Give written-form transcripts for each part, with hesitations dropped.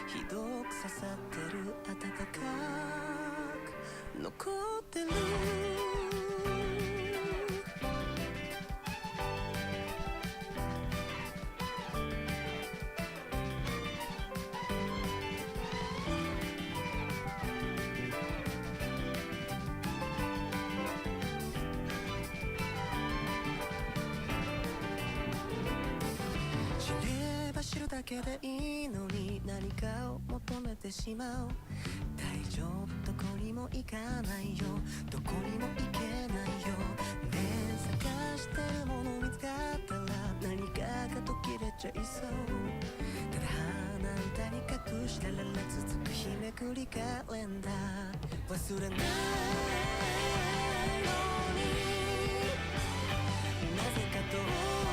ひどく刺さってる温かく残ってる知るだけでいいのに何かを求めてしまう大丈夫どこにも行かないよどこにも行けないよねえ探してるもの見つかったら何かが途切れちゃいそうただ鼻歌に隠したら続く日めくりカレンダー忘れないのになぜかと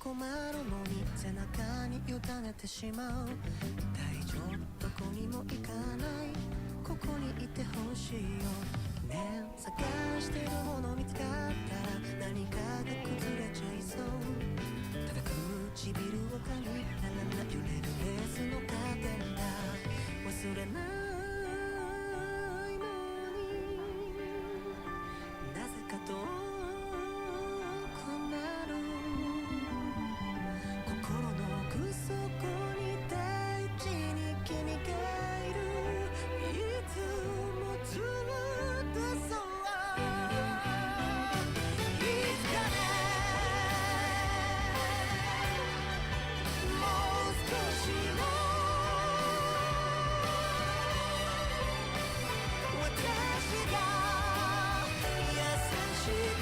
困るのに背中に委ねてしまう大丈夫どこにも行かないここにいてほしいよね探してるもの見つかったら何かが崩れちゃいそうただ唇を噛みながら揺れるレースのカーテンだ忘れないのになぜかと優しく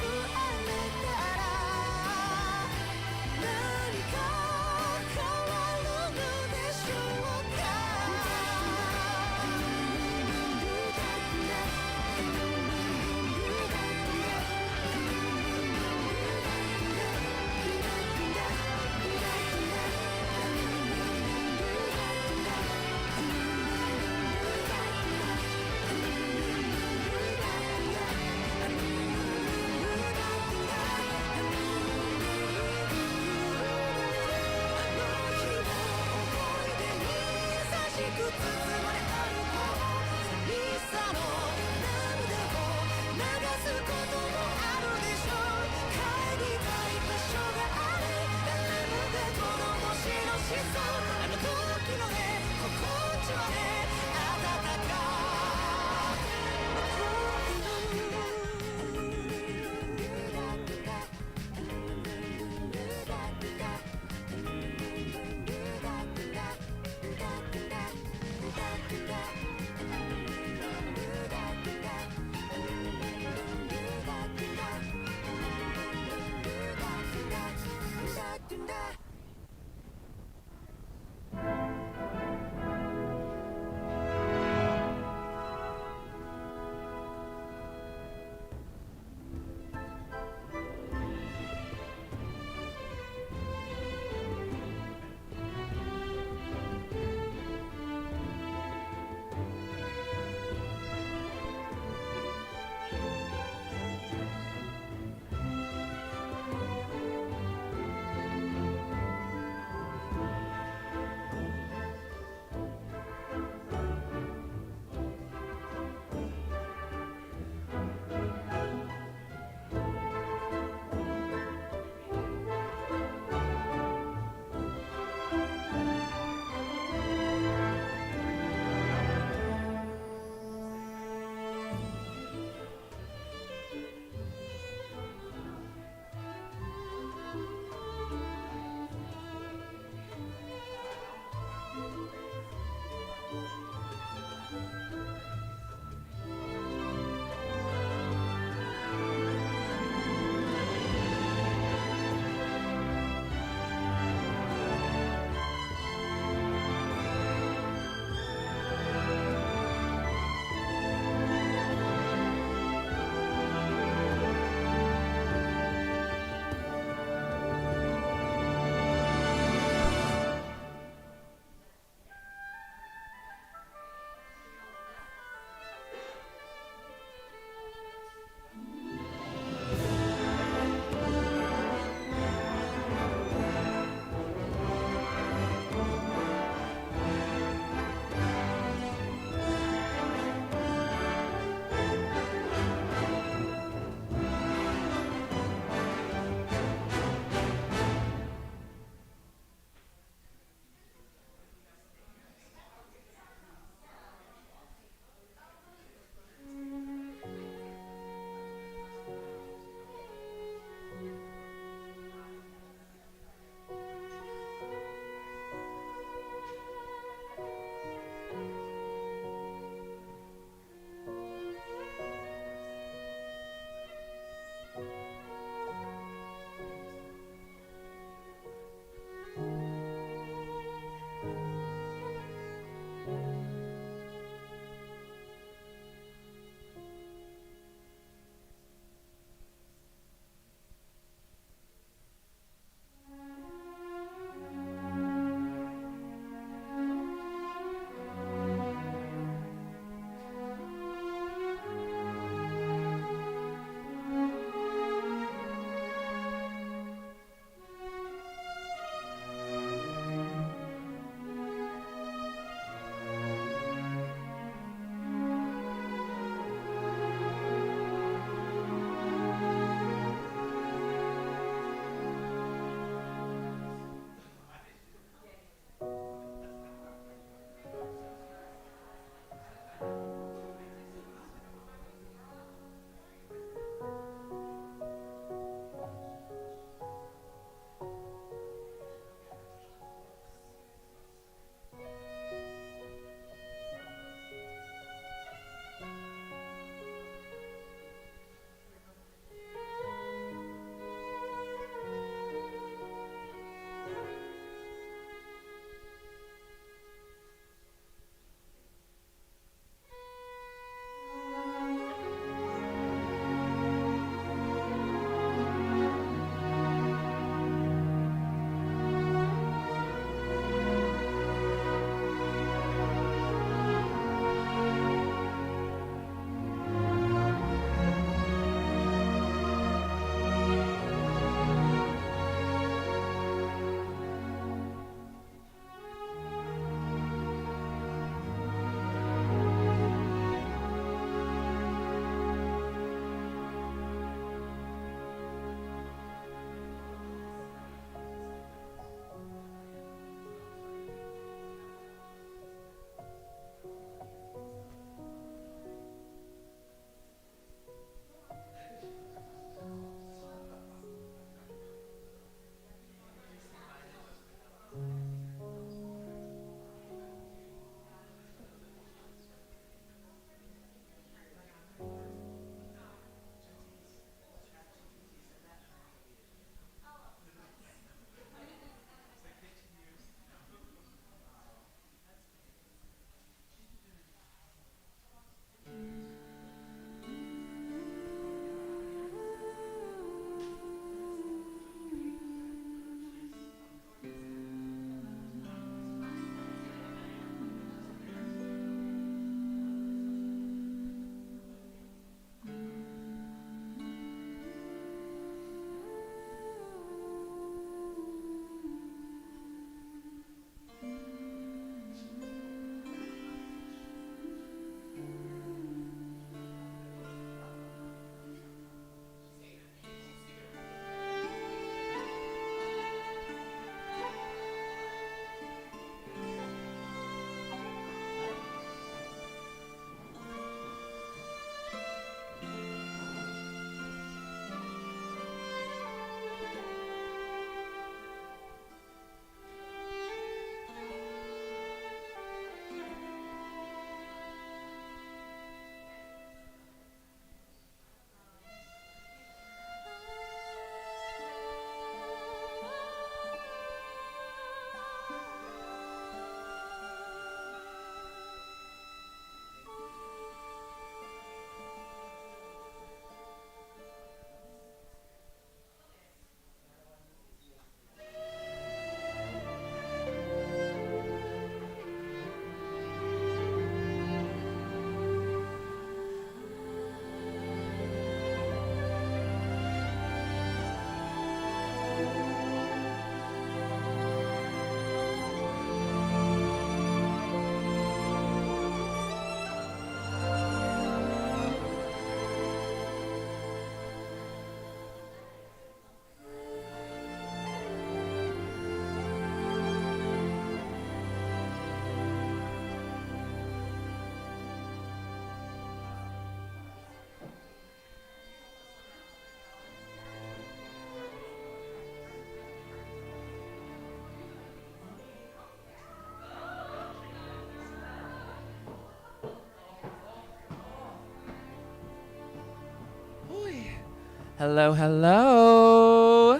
Hello, hello.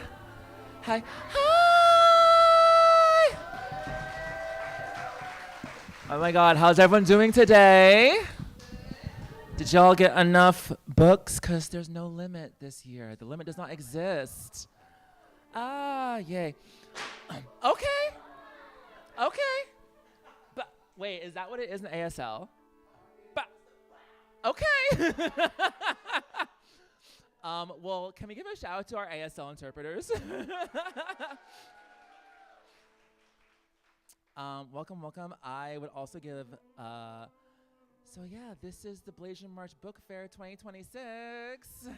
Hi. Hi. Oh my God, how's everyone doing today? Did y'all get enough books? Because there's no limit this year. The limit does not exist. Ah, yay. Okay. Okay. But wait, is that what it is in ASL? But okay. Well, can we give a shout out to our ASL interpreters? Welcome, welcome. I would also give, so yeah, this is the Blasian March Book Fair 2026.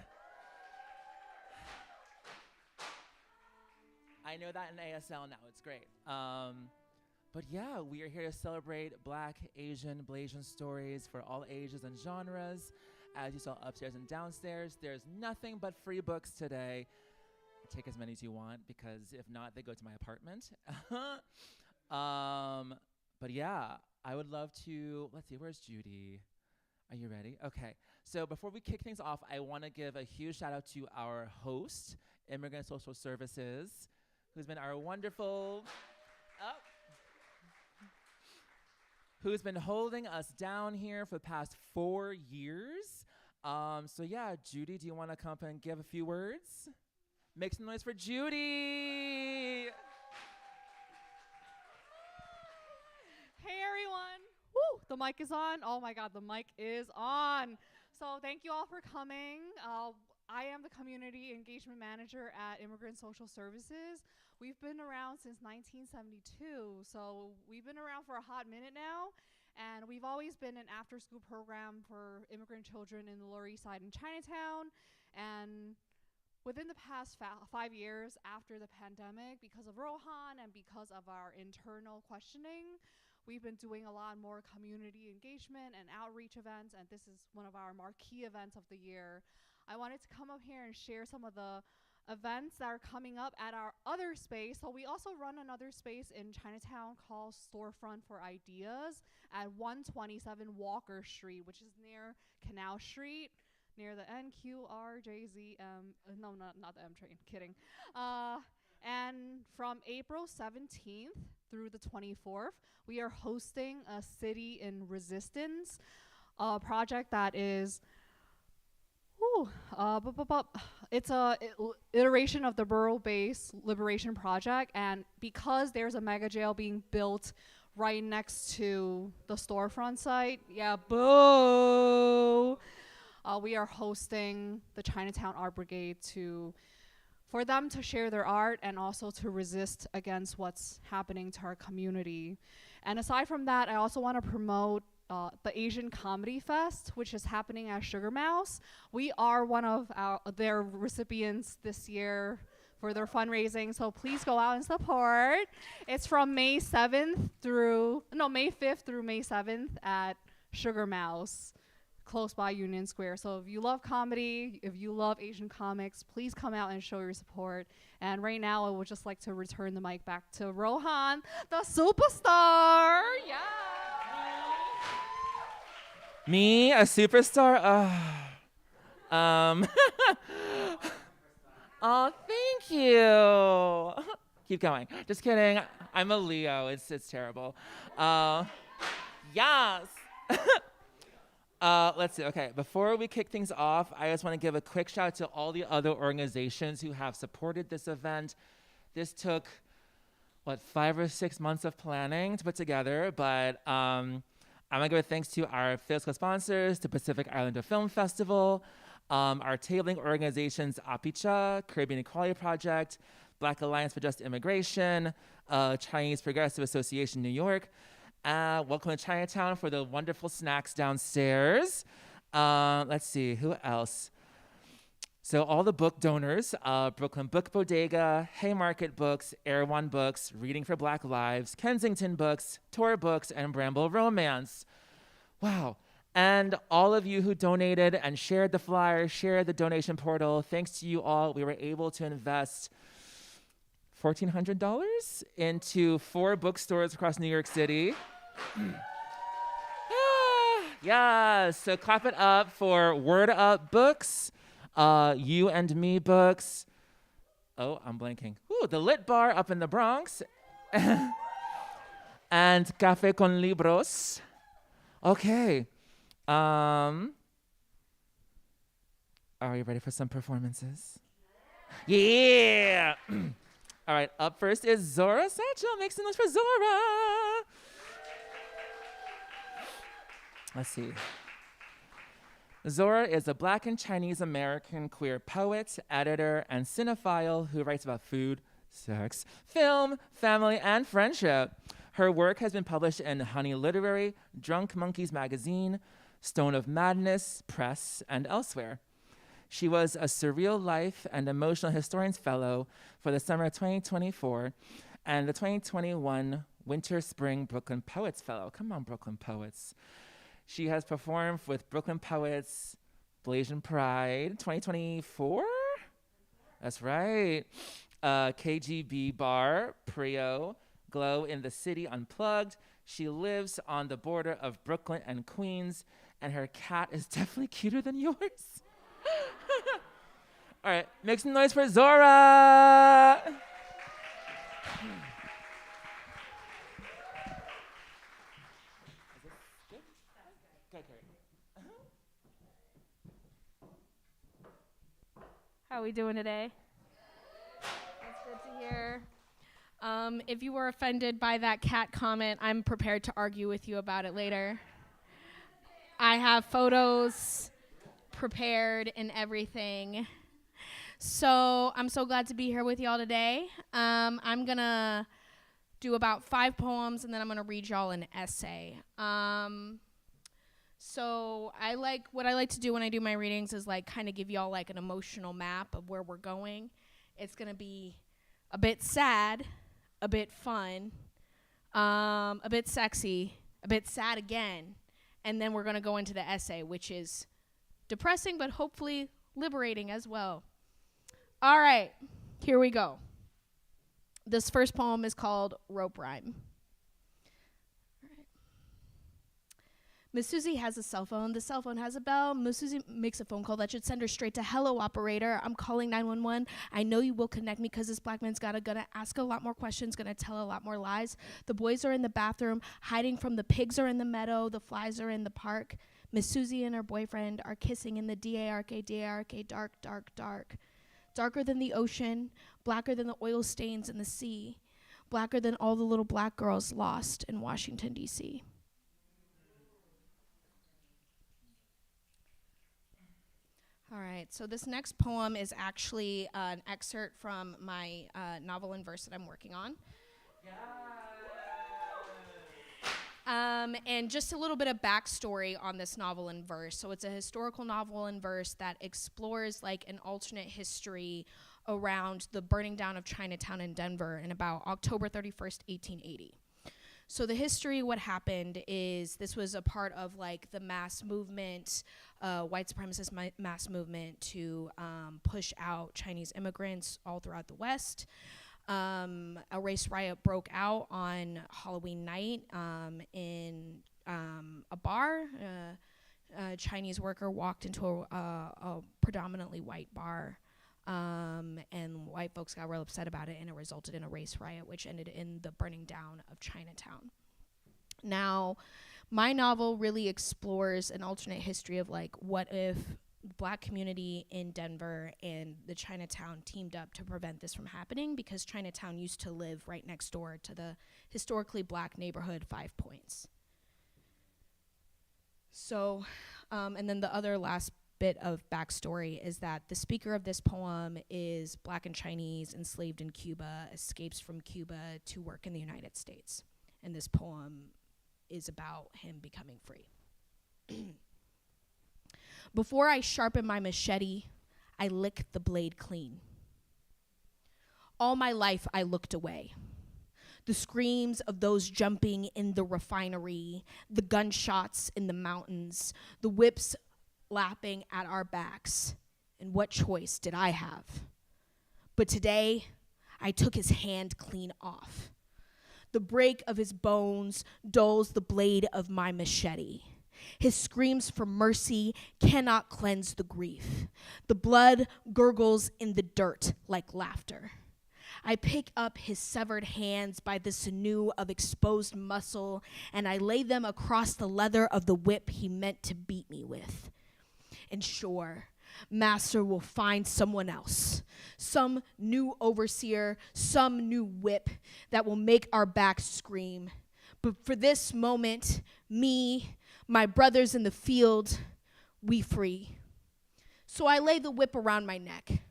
I know that in ASL now, it's great. But yeah, we are here to celebrate Black, Asian, Blasian stories for all ages and genres. As you saw upstairs and downstairs, there's nothing but free books today. Take as many as you want, because if not, they go to my apartment. But yeah, I would love to, let's see, where's Judy? Are you ready? Okay, so before we kick things off, I wanna give a huge shout out to our host, Immigrant Social Services, who's been our wonderful, who's been holding us down here for the past 4 years. So yeah, Judy, do you wanna come up and give a few words? Make some noise for Judy. Hey everyone! Woo! The mic is on. Oh my God, the mic is on. So thank you all for coming. I am the Community Engagement Manager at Immigrant Social Services. We've been around since 1972, so we've been around for a hot minute now. And we've always been an after-school program for immigrant children in the Lower East Side in Chinatown. And within the past 5 years after the pandemic, because of Rohan and because of our internal questioning, we've been doing a lot more community engagement and outreach events, and this is one of our marquee events of the year. I wanted to come up here and share some of the events that are coming up at our other space. So we also run another space in Chinatown called Storefront for Ideas at 127 Walker Street, which is near Canal Street, near the NQRJZM. No, not the M train, kidding. And from April 17th through the 24th, we are hosting a City in Resistance, a project that is, it's a iteration of the Borough-based Liberation Project, and because there's a mega jail being built right next to the storefront site, yeah, boo! We are hosting the Chinatown Art Brigade for them to share their art and also to resist against what's happening to our community. And aside from that, I also want to promote the Asian Comedy Fest, which is happening at Sugar Mouse. We are one of their recipients this year for their fundraising, so please go out and support. It's from May 5th through May 7th at Sugar Mouse, close by Union Square. So if you love comedy, if you love Asian comics, please come out and show your support. And right now, I would just like to return the mic back to Rohan, the superstar. Yeah. Me, a superstar? Oh, thank you. Keep going. Just kidding. I'm a Leo. It's terrible. Yes. Let's see. Okay, before we kick things off, I just want to give a quick shout out to all the other organizations who have supported this event. This took, 5 or 6 months of planning to put together, but I'm gonna give a thanks to our fiscal sponsors, the Pacific Islander Film Festival, our tabling organizations, APICHA, Caribbean Equality Project, Black Alliance for Just Immigration, Chinese Progressive Association New York. Welcome to Chinatown for the wonderful snacks downstairs. Let's see, who else? So all the book donors, Brooklyn Book Bodega, Haymarket Books, Erewhon Books, Reading for Black Lives, Kensington Books, Tor Books, and Bramble Romance. Wow. And all of you who donated and shared the flyer, shared the donation portal, thanks to you all, we were able to invest $1,400 into 4 bookstores across New York City. Yeah, so clap it up for Word Up Books, You and Me books. Oh, I'm blanking. Ooh, the Lit Bar up in the Bronx. And Café con Libros. Okay. Are you ready for some performances? Yeah! All right, up first is Zora Satchel. Make some noise for Zora. Let's see. Zora is a Black and Chinese American queer poet, editor, and cinephile who writes about food, sex, film, family, and friendship. Her work has been published in Honey Literary, Drunk Monkeys Magazine, Stone of Madness Press, and elsewhere. She was a Surreal Life and Emotional Historians Fellow for the summer of 2024 and the 2021 Winter Spring Brooklyn Poets Fellow. Come on, Brooklyn Poets. She has performed with Brooklyn Poets, Blasian Pride 2024. That's right. KGB Bar, Prio, Glow in the City Unplugged. She lives on the border of Brooklyn and Queens, and her cat is definitely cuter than yours. All right, make some noise for Zora. How are we doing today? That's good to hear. If you were offended by that cat comment, I'm prepared to argue with you about it later. I have photos prepared and everything. So I'm so glad to be here with y'all today. I'm going to do about 5 poems, and then I'm going to read y'all an essay. So what I like to do when I do my readings is like kind of give y'all like an emotional map of where we're going. It's going to be a bit sad, a bit fun, a bit sexy, a bit sad again, and then we're going to go into the essay, which is depressing but hopefully liberating as well. All right, here we go. This first poem is called Rope Rhyme. Miss Susie has a cell phone. The cell phone has a bell. Miss Susie makes a phone call that should send her straight to hello, operator. I'm calling 911. I know you will connect me because this black man's gonna ask a lot more questions, gonna tell a lot more lies. The boys are in the bathroom, hiding from the pigs are in the meadow. The flies are in the park. Miss Susie and her boyfriend are kissing in the D-A-R-K, dark, dark, dark. Darker than the ocean, blacker than the oil stains in the sea, blacker than all the little black girls lost in Washington, D.C. All right, so this next poem is actually an excerpt from my novel in verse that I'm working on. And just a little bit of backstory on this novel in verse. So it's a historical novel in verse that explores like an alternate history around the burning down of Chinatown in Denver in about October 31st, 1880. So the history, what happened is this was a part of like the mass movement, white supremacist mass movement to push out Chinese immigrants all throughout the West. A race riot broke out on Halloween night in a bar. A Chinese worker walked into a predominantly white bar. And white folks got real upset about it, and it resulted in a race riot, which ended in the burning down of Chinatown. Now, my novel really explores an alternate history of like, what if the black community in Denver and the Chinatown teamed up to prevent this from happening, because Chinatown used to live right next door to the historically black neighborhood 5 Points. So, and then the other last bit of backstory is that the speaker of this poem is black and Chinese, enslaved in Cuba, escapes from Cuba to work in the United States. And this poem is about him becoming free. Before I sharpen my machete, I lick the blade clean. All my life I looked away. The screams of those jumping in the refinery, the gunshots in the mountains, the whips lapping at our backs. And what choice did I have? But today, I took his hand clean off. The break of his bones dulls the blade of my machete. His screams for mercy cannot cleanse the grief. The blood gurgles in the dirt like laughter. I pick up his severed hands by the sinew of exposed muscle, and I lay them across the leather of the whip he meant to beat me with. And sure, Master will find someone else, some new overseer, some new whip that will make our backs scream. But for this moment, me, my brothers in the field, we free. So I lay the whip around my neck.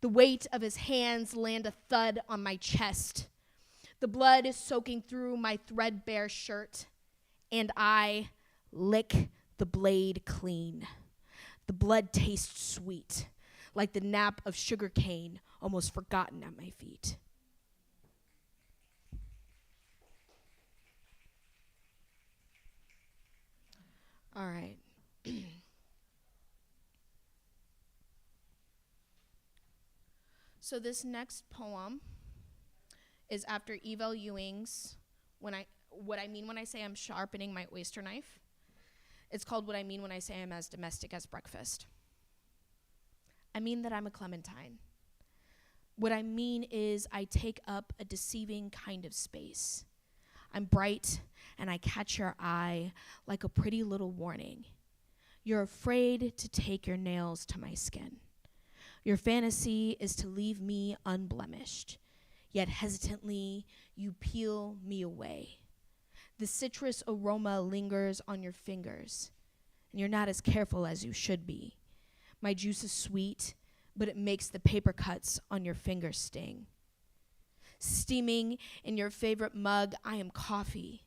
The weight of his hands land a thud on my chest. The blood is soaking through my threadbare shirt, and I lick the blade clean. The blood tastes sweet, like the nap of sugar cane almost forgotten at my feet. All right. So this next poem is after Evel Ewing's What I Mean When I Say I'm Sharpening My Oyster Knife. It's called What I Mean When I Say I'm As Domestic as Breakfast. I mean that I'm a clementine. What I mean is I take up a deceiving kind of space. I'm bright and I catch your eye like a pretty little warning. You're afraid to take your nails to my skin. Your fantasy is to leave me unblemished, yet hesitantly you peel me away. The citrus aroma lingers on your fingers, and you're not as careful as you should be. My juice is sweet, but it makes the paper cuts on your fingers sting. Steaming in your favorite mug, I am coffee,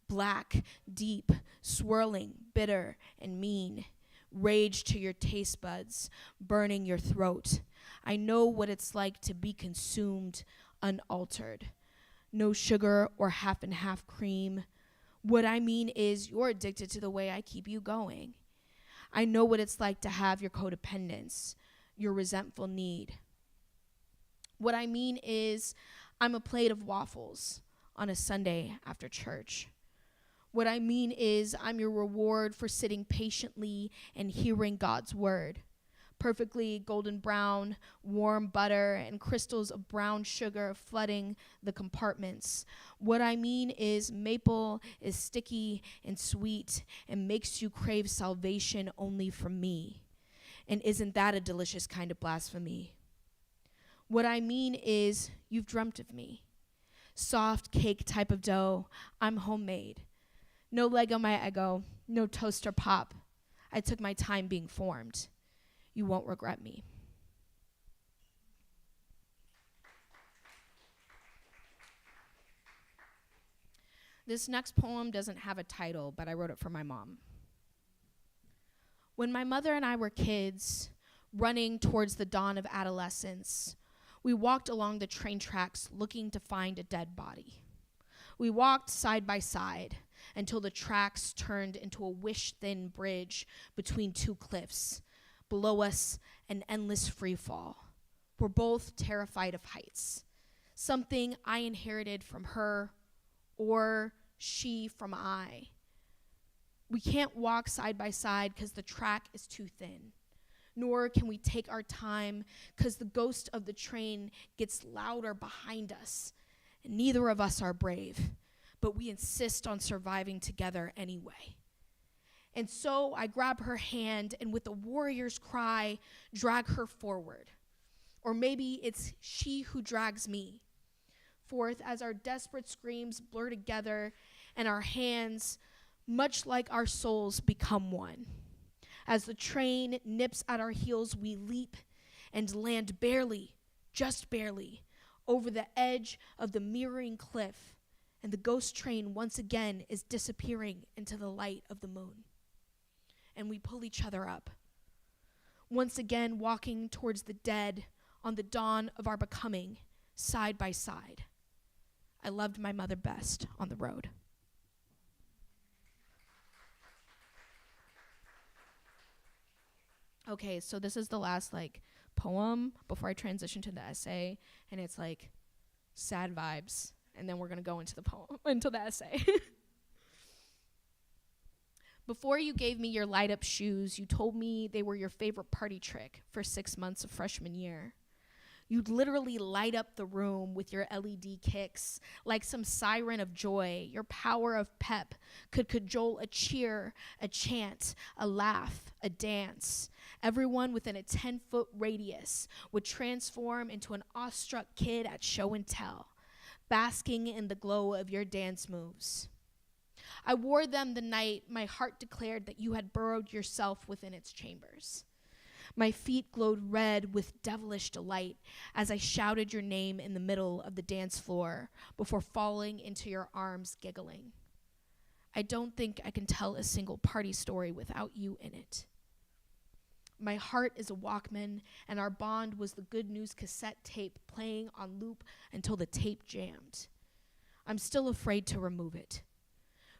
black, deep, swirling, bitter, and mean. Rage to your taste buds, burning your throat. I know what it's like to be consumed unaltered. No sugar or half and half cream. What I mean is you're addicted to the way I keep you going. I know what it's like to have your codependence, your resentful need. What I mean is I'm a plate of waffles on a Sunday after church. What I mean is I'm your reward for sitting patiently and hearing God's word. Perfectly golden brown, warm butter, and crystals of brown sugar flooding the compartments. What I mean is maple is sticky and sweet and makes you crave salvation only from me. And isn't that a delicious kind of blasphemy? What I mean is you've dreamt of me. Soft cake type of dough, I'm homemade. No leg on my ego, no toaster pop. I took my time being formed. You won't regret me. This next poem doesn't have a title, but I wrote it for my mom. When my mother and I were kids, running towards the dawn of adolescence, we walked along the train tracks looking to find a dead body. We walked side by side until the tracks turned into a wish-thin bridge between two cliffs. Below us, an endless free fall. We're both terrified of heights, something I inherited from her or she from I. We can't walk side by side because the track is too thin, nor can we take our time because the ghost of the train gets louder behind us, and neither of us are brave, but we insist on surviving together anyway. And so I grab her hand and with a warrior's cry, drag her forward. Or maybe it's she who drags me forth as our desperate screams blur together and our hands, much like our souls, become one. As the train nips at our heels, we leap and land barely, just barely, over the edge of the mirroring cliff, and the ghost train once again is disappearing into the light of the moon. And we pull each other up, once again walking towards the dead on the dawn of our becoming, side by side. I loved my mother best on the road. Okay, so this is the last poem before I transition to the essay, and it's sad vibes, and then we're gonna go into the poem, into the essay. Before you gave me your light up shoes, you told me they were your favorite party trick for 6 months of freshman year. You'd literally light up the room with your LED kicks like some siren of joy. Your power of pep could cajole a cheer, a chant, a laugh, a dance. Everyone within a 10-foot radius would transform into an awestruck kid at show and tell, basking in the glow of your dance moves. I wore them the night my heart declared that you had burrowed yourself within its chambers. My feet glowed red with devilish delight as I shouted your name in the middle of the dance floor before falling into your arms giggling. I don't think I can tell a single party story without you in it. My heart is a Walkman, and our bond was the good news cassette tape playing on loop until the tape jammed. I'm still afraid to remove it.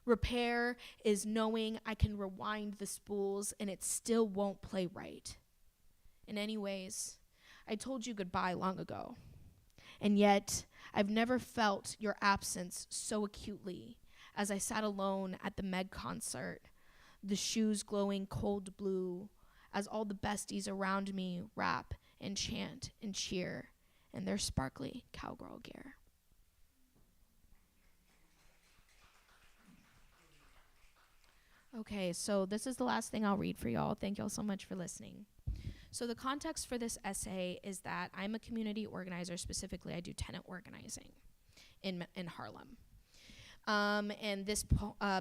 Repair is knowing I can rewind the spools and it still won't play right. In any ways, I told you goodbye long ago. And yet, I've never felt your absence so acutely as I sat alone at the Meg concert, the shoes glowing cold blue as all the besties around me rap and chant and cheer in their sparkly cowgirl gear. Okay, so this is the last thing I'll read for y'all. Thank y'all so much for listening. So the context for this essay is that I'm a community organizer. Specifically, I do tenant organizing in Harlem. And this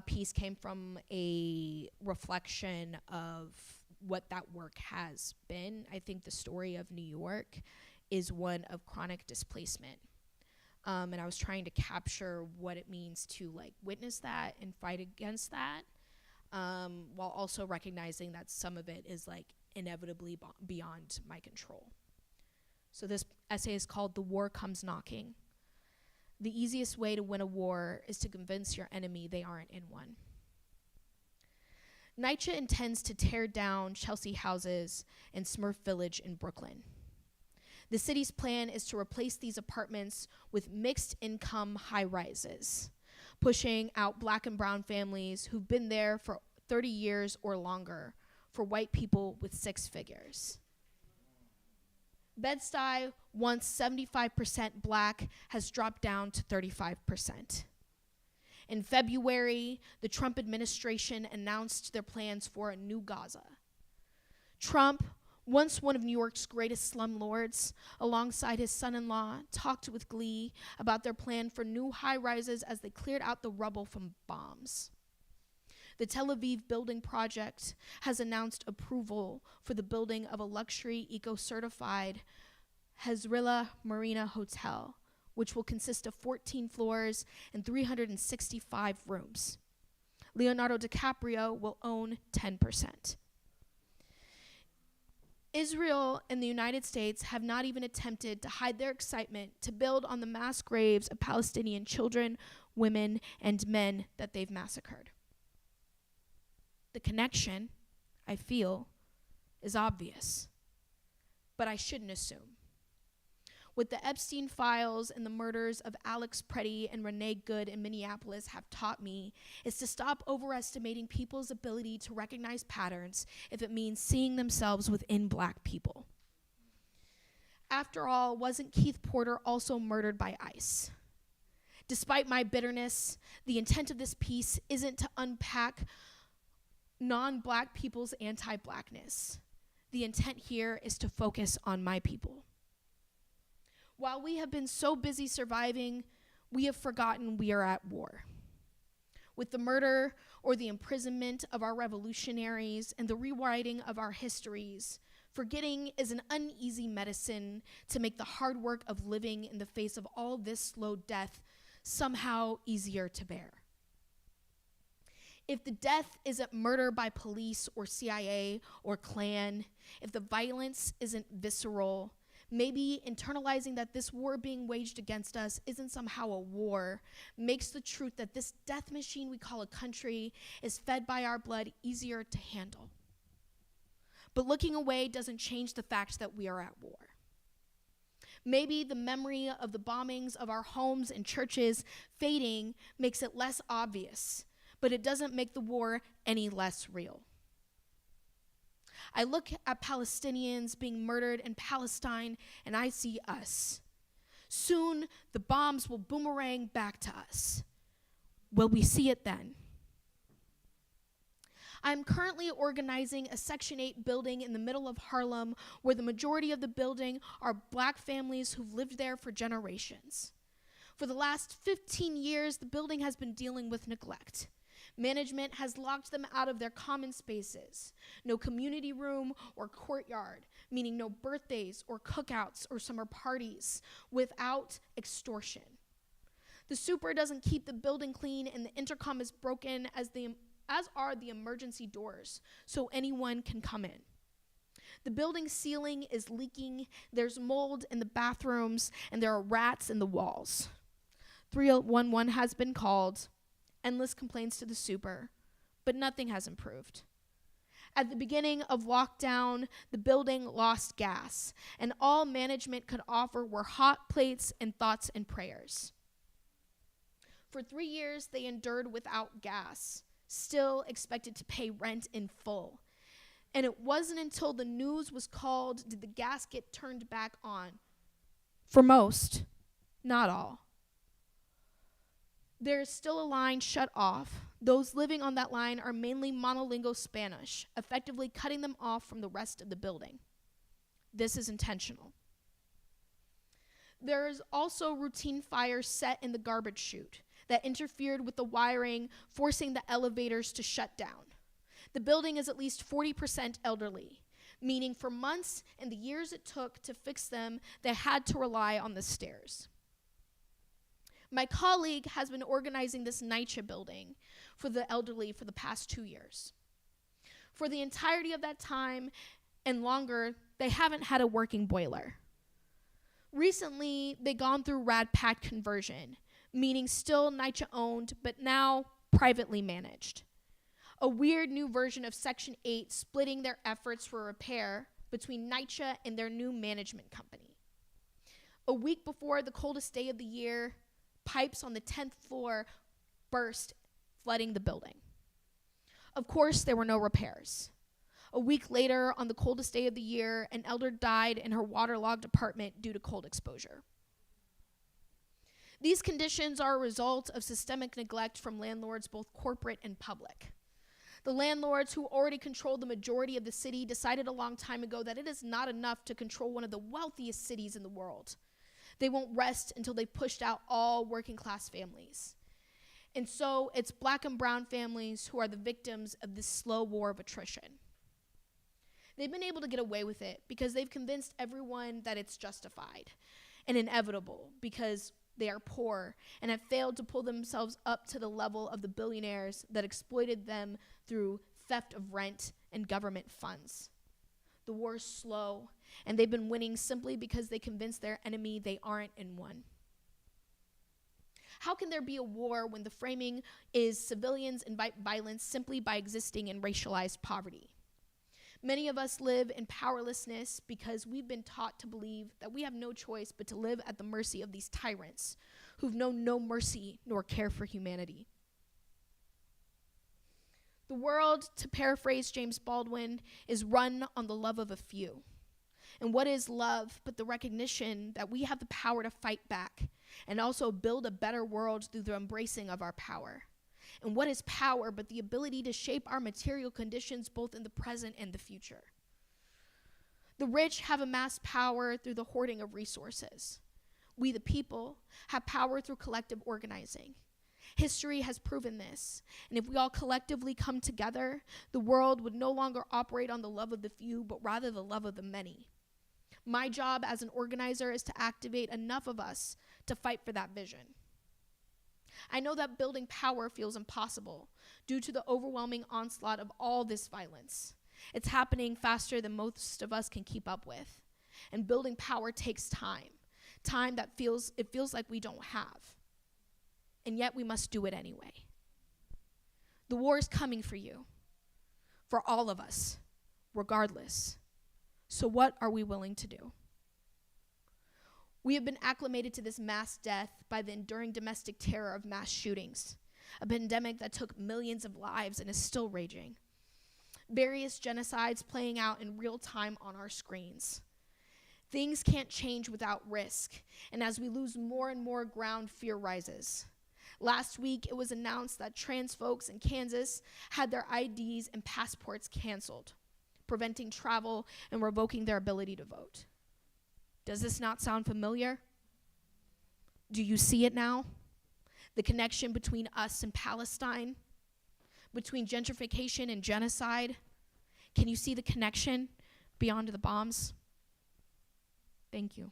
piece came from a reflection of what that work has been. I think the story of New York is one of chronic displacement. And I was trying to capture what it means to like witness that and fight against that, while also recognizing that some of it is like inevitably beyond my control. So this essay is called "The War Comes Knocking." The easiest way to win a war is to convince your enemy they aren't in one. NYCHA intends to tear down Chelsea houses in Smurf Village in Brooklyn. The city's plan is to replace these apartments with mixed income high-rises, pushing out Black and brown families who've been there for 30 years or longer for white people with six figures. Bed-Stuy, once 75% Black, has dropped down to 35%. In February, the Trump administration announced their plans for a new Gaza. Trump, once one of New York's greatest slumlords, alongside his son-in-law, talked with glee about their plan for new high-rises as they cleared out the rubble from bombs. The Tel Aviv Building Project has announced approval for the building of a luxury eco-certified Hezrillah Marina Hotel, which will consist of 14 floors and 365 rooms. Leonardo DiCaprio will own 10%. Israel and the United States have not even attempted to hide their excitement to build on the mass graves of Palestinian children, women, and men that they've massacred. The connection, I feel, is obvious, but I shouldn't assume. What the Epstein files and the murders of Alex Preddy and Renee Good in Minneapolis have taught me is to stop overestimating people's ability to recognize patterns if it means seeing themselves within Black people. After all, wasn't Keith Porter also murdered by ICE? Despite my bitterness, the intent of this piece isn't to unpack non-Black people's anti-Blackness. The intent here is to focus on my people. While we have been so busy surviving, we have forgotten we are at war. With the murder or the imprisonment of our revolutionaries and the rewriting of our histories, forgetting is an uneasy medicine to make the hard work of living in the face of all this slow death somehow easier to bear. If the death isn't murder by police or CIA or Klan, if the violence isn't visceral, maybe internalizing that this war being waged against us isn't somehow a war makes the truth that this death machine we call a country is fed by our blood easier to handle. But looking away doesn't change the fact that we are at war. Maybe the memory of the bombings of our homes and churches fading makes it less obvious, but it doesn't make the war any less real. I look at Palestinians being murdered in Palestine, and I see us. Soon, the bombs will boomerang back to us. Will we see it then? I'm currently organizing a Section 8 building in the middle of Harlem, where the majority of the building are Black families who've lived there for generations. For the last 15 years, the building has been dealing with neglect. Management has locked them out of their common spaces. No community room or courtyard, meaning no birthdays or cookouts or summer parties, without extortion. The super doesn't keep the building clean, and the intercom is broken, as are the emergency doors, so anyone can come in. The building ceiling is leaking, there's mold in the bathrooms, and there are rats in the walls. 311 has been called, endless complaints to the super, but nothing has improved. At the beginning of lockdown, the building lost gas, and all management could offer were hot plates and thoughts and prayers. For 3 years, they endured without gas, still expected to pay rent in full. And it wasn't until the news was called did the gas get turned back on. For most, not all. There is still a line shut off. Those living on that line are mainly monolingual Spanish, effectively cutting them off from the rest of the building. This is intentional. There is also routine fires set in the garbage chute that interfered with the wiring, forcing the elevators to shut down. The building is at least 40% elderly, meaning for months and the years it took to fix them, they had to rely on the stairs. My colleague has been organizing this NYCHA building for the elderly for the past 2 years. For the entirety of that time and longer, they haven't had a working boiler. Recently, they've gone through Rad Pact conversion, meaning still NYCHA owned, but now privately managed. A weird new version of Section 8 splitting their efforts for repair between NYCHA and their new management company. A week before the coldest day of the year, pipes on the 10th floor burst, flooding the building. Of course, there were no repairs. A week later, on the coldest day of the year, an elder died in her waterlogged apartment due to cold exposure. These conditions are a result of systemic neglect from landlords, both corporate and public. The landlords, who already control the majority of the city, decided a long time ago that it is not enough to control one of the wealthiest cities in the world. They won't rest until they've pushed out all working class families. And so it's Black and brown families who are the victims of this slow war of attrition. They've been able to get away with it because they've convinced everyone that it's justified and inevitable because they are poor and have failed to pull themselves up to the level of the billionaires that exploited them through theft of rent and government funds. The war is slow, and they've been winning simply because they convinced their enemy they aren't in one. How can there be a war when the framing is civilians invite violence simply by existing in racialized poverty? Many of us live in powerlessness because we've been taught to believe that we have no choice but to live at the mercy of these tyrants who've known no mercy nor care for humanity. The world, to paraphrase James Baldwin, is run on the love of a few. And what is love but the recognition that we have the power to fight back and also build a better world through the embracing of our power? And what is power but the ability to shape our material conditions both in the present and the future? The rich have amassed power through the hoarding of resources. We, the people, have power through collective organizing. History has proven this, and if we all collectively come together, the world would no longer operate on the love of the few, but rather the love of the many. My job as an organizer is to activate enough of us to fight for that vision. I know that building power feels impossible due to the overwhelming onslaught of all this violence. It's happening faster than most of us can keep up with. And building power takes time that feels like we don't have. And yet we must do it anyway. The war is coming for you, for all of us, regardless. So what are we willing to do? We have been acclimated to this mass death by the enduring domestic terror of mass shootings. a pandemic that took millions of lives and is still raging. Various genocides playing out in real time on our screens. Things can't change without risk, and as we lose more and more ground, fear rises. Last week, it was announced that trans folks in Kansas had their IDs and passports canceled, preventing travel and revoking their ability to vote. Does this not sound familiar? Do you see it now? The connection between us and Palestine, between gentrification and genocide. Can you see the connection beyond the bombs? Thank you.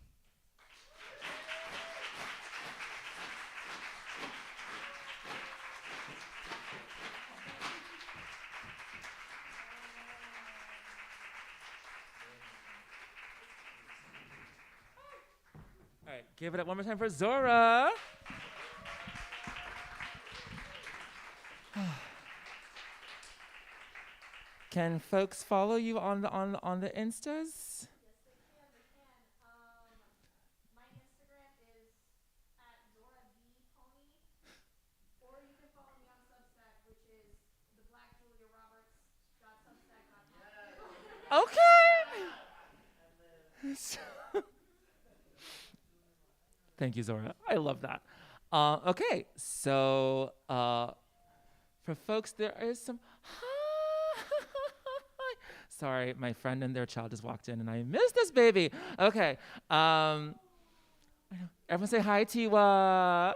All right, give it up one more time for Zora. Can folks follow you on the Instas? Yes, they can. My Instagram is at Zora Pony, or you can follow me on Substack, which is theblackjuliaroberts.substack.com. Okay. Thank you, Zora. I love that. Okay, so for folks, there is some. Sorry, my friend and their child just walked in, and I missed this baby. Okay. Everyone say hi, Tiwa.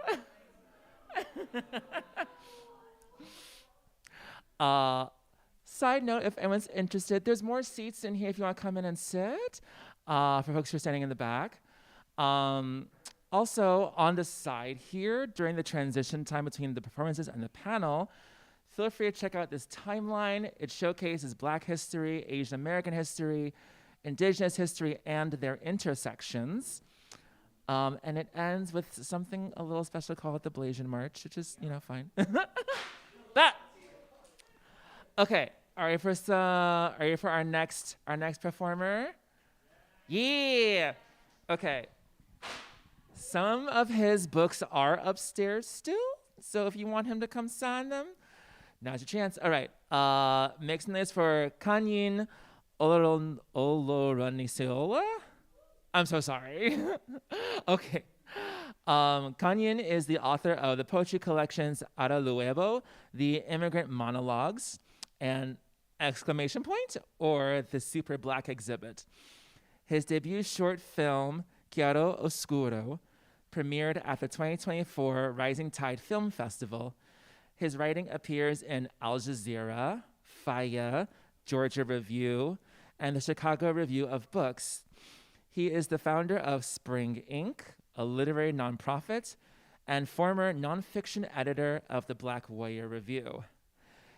Side note, if anyone's interested, there's more seats in here if you want to come in and sit, for folks who are standing in the back. Also, on the side here, during the transition time between the performances and the panel, feel free to check out this timeline. It showcases Black history, Asian American history, Indigenous history, and their intersections. And it ends with something a little special called the Blasian March, which is, fine. But, okay, are you for our next performer? Yeah. Okay. Some of his books are upstairs still, so if you want him to come sign them, now's your chance. All right. Make some noise for KANYÍN Oloraniseola. I'm so sorry. Okay. KANYÍN is the author of the poetry collections Ara Luego, the Immigrant Monologues, and ! Or the Super Black Exhibit. His debut short film, Chiaro Oscuro, premiered at the 2024 Rising Tide Film Festival. His writing appears in Al Jazeera, Faya, Georgia Review, and the Chicago Review of Books. He is the founder of Spring Inc., a literary nonprofit, and former nonfiction editor of the Black Warrior Review.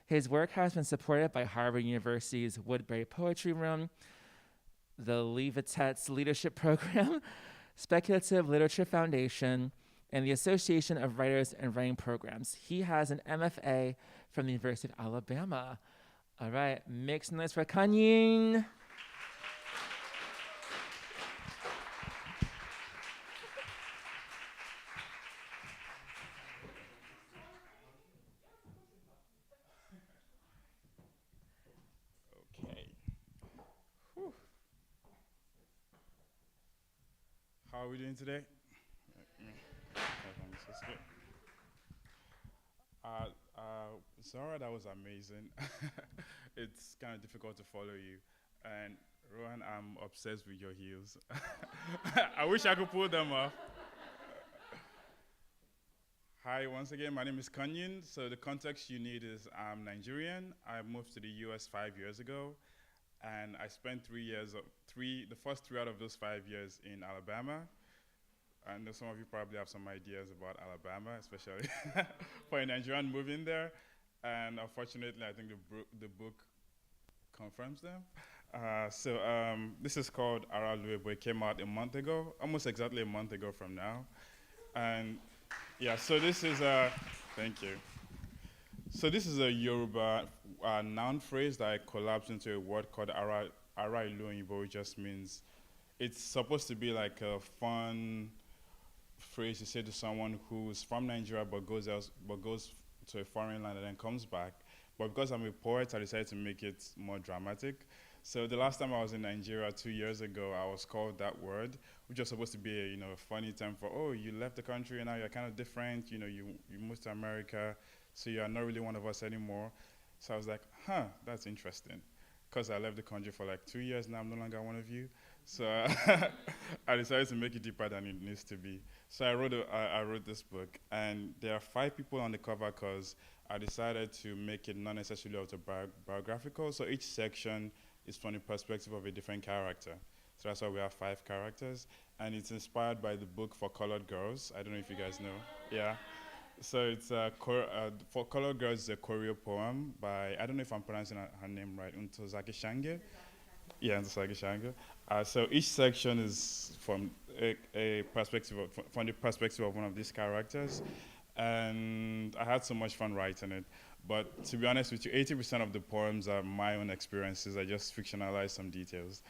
His work has been supported by Harvard University's Woodbury Poetry Room, the Levitet's Leadership Program, Speculative Literature Foundation, and the Association of Writers and Writing Programs. He has an MFA from the University of Alabama. All right, make some noise for KANYÍN. Okay. Whew. How are we doing today? Zora, that was amazing. It's kind of difficult to follow you. And Rohan, I'm obsessed with your heels. I wish I could pull them off. Hi, once again, my name is KANYÍN. So the context you need is I'm Nigerian. I moved to the US 5 years ago. And I spent the first 3 out of those 5 years in Alabama. I know some of you probably have some ideas about Alabama, especially for a Nigerian moving there. And unfortunately, I think the book confirms them. So this is called Ara Luego. It came out a month ago, almost exactly a month ago from now. And yeah, so this is thank you. So this is a Yoruba noun phrase that I collapsed into a word called Ara Luego, which just means it's supposed to be like a fun phrase to say to someone who's from Nigeria but goes to a foreign land and then comes back. But because I'm a poet, I decided to make it more dramatic. So the last time I was in Nigeria 2 years ago, I was called that word, which was supposed to be a, a funny term for, oh, you left the country and now you're kind of different, you moved to America, so you're not really one of us anymore. So I was like, that's interesting. Because I left the country for like 2 years now, I'm no longer one of you. So I decided to make it deeper than it needs to be. So I wrote this book, and there are 5 people on the cover because I decided to make it not necessarily autobiographical. So each section is from the perspective of a different character. So that's why we have 5 characters. And it's inspired by the book For Colored Girls. I don't know if you guys know. Yeah. So it's For Colored Girls is a Koryo poem by, I don't know if I'm pronouncing her name right, Ntozake Shange. Yeah, Ntozake Shange. So each section is from a perspective from the perspective of one of these characters. And I had so much fun writing it. But to be honest with you, 80% of the poems are my own experiences. I just fictionalized some details.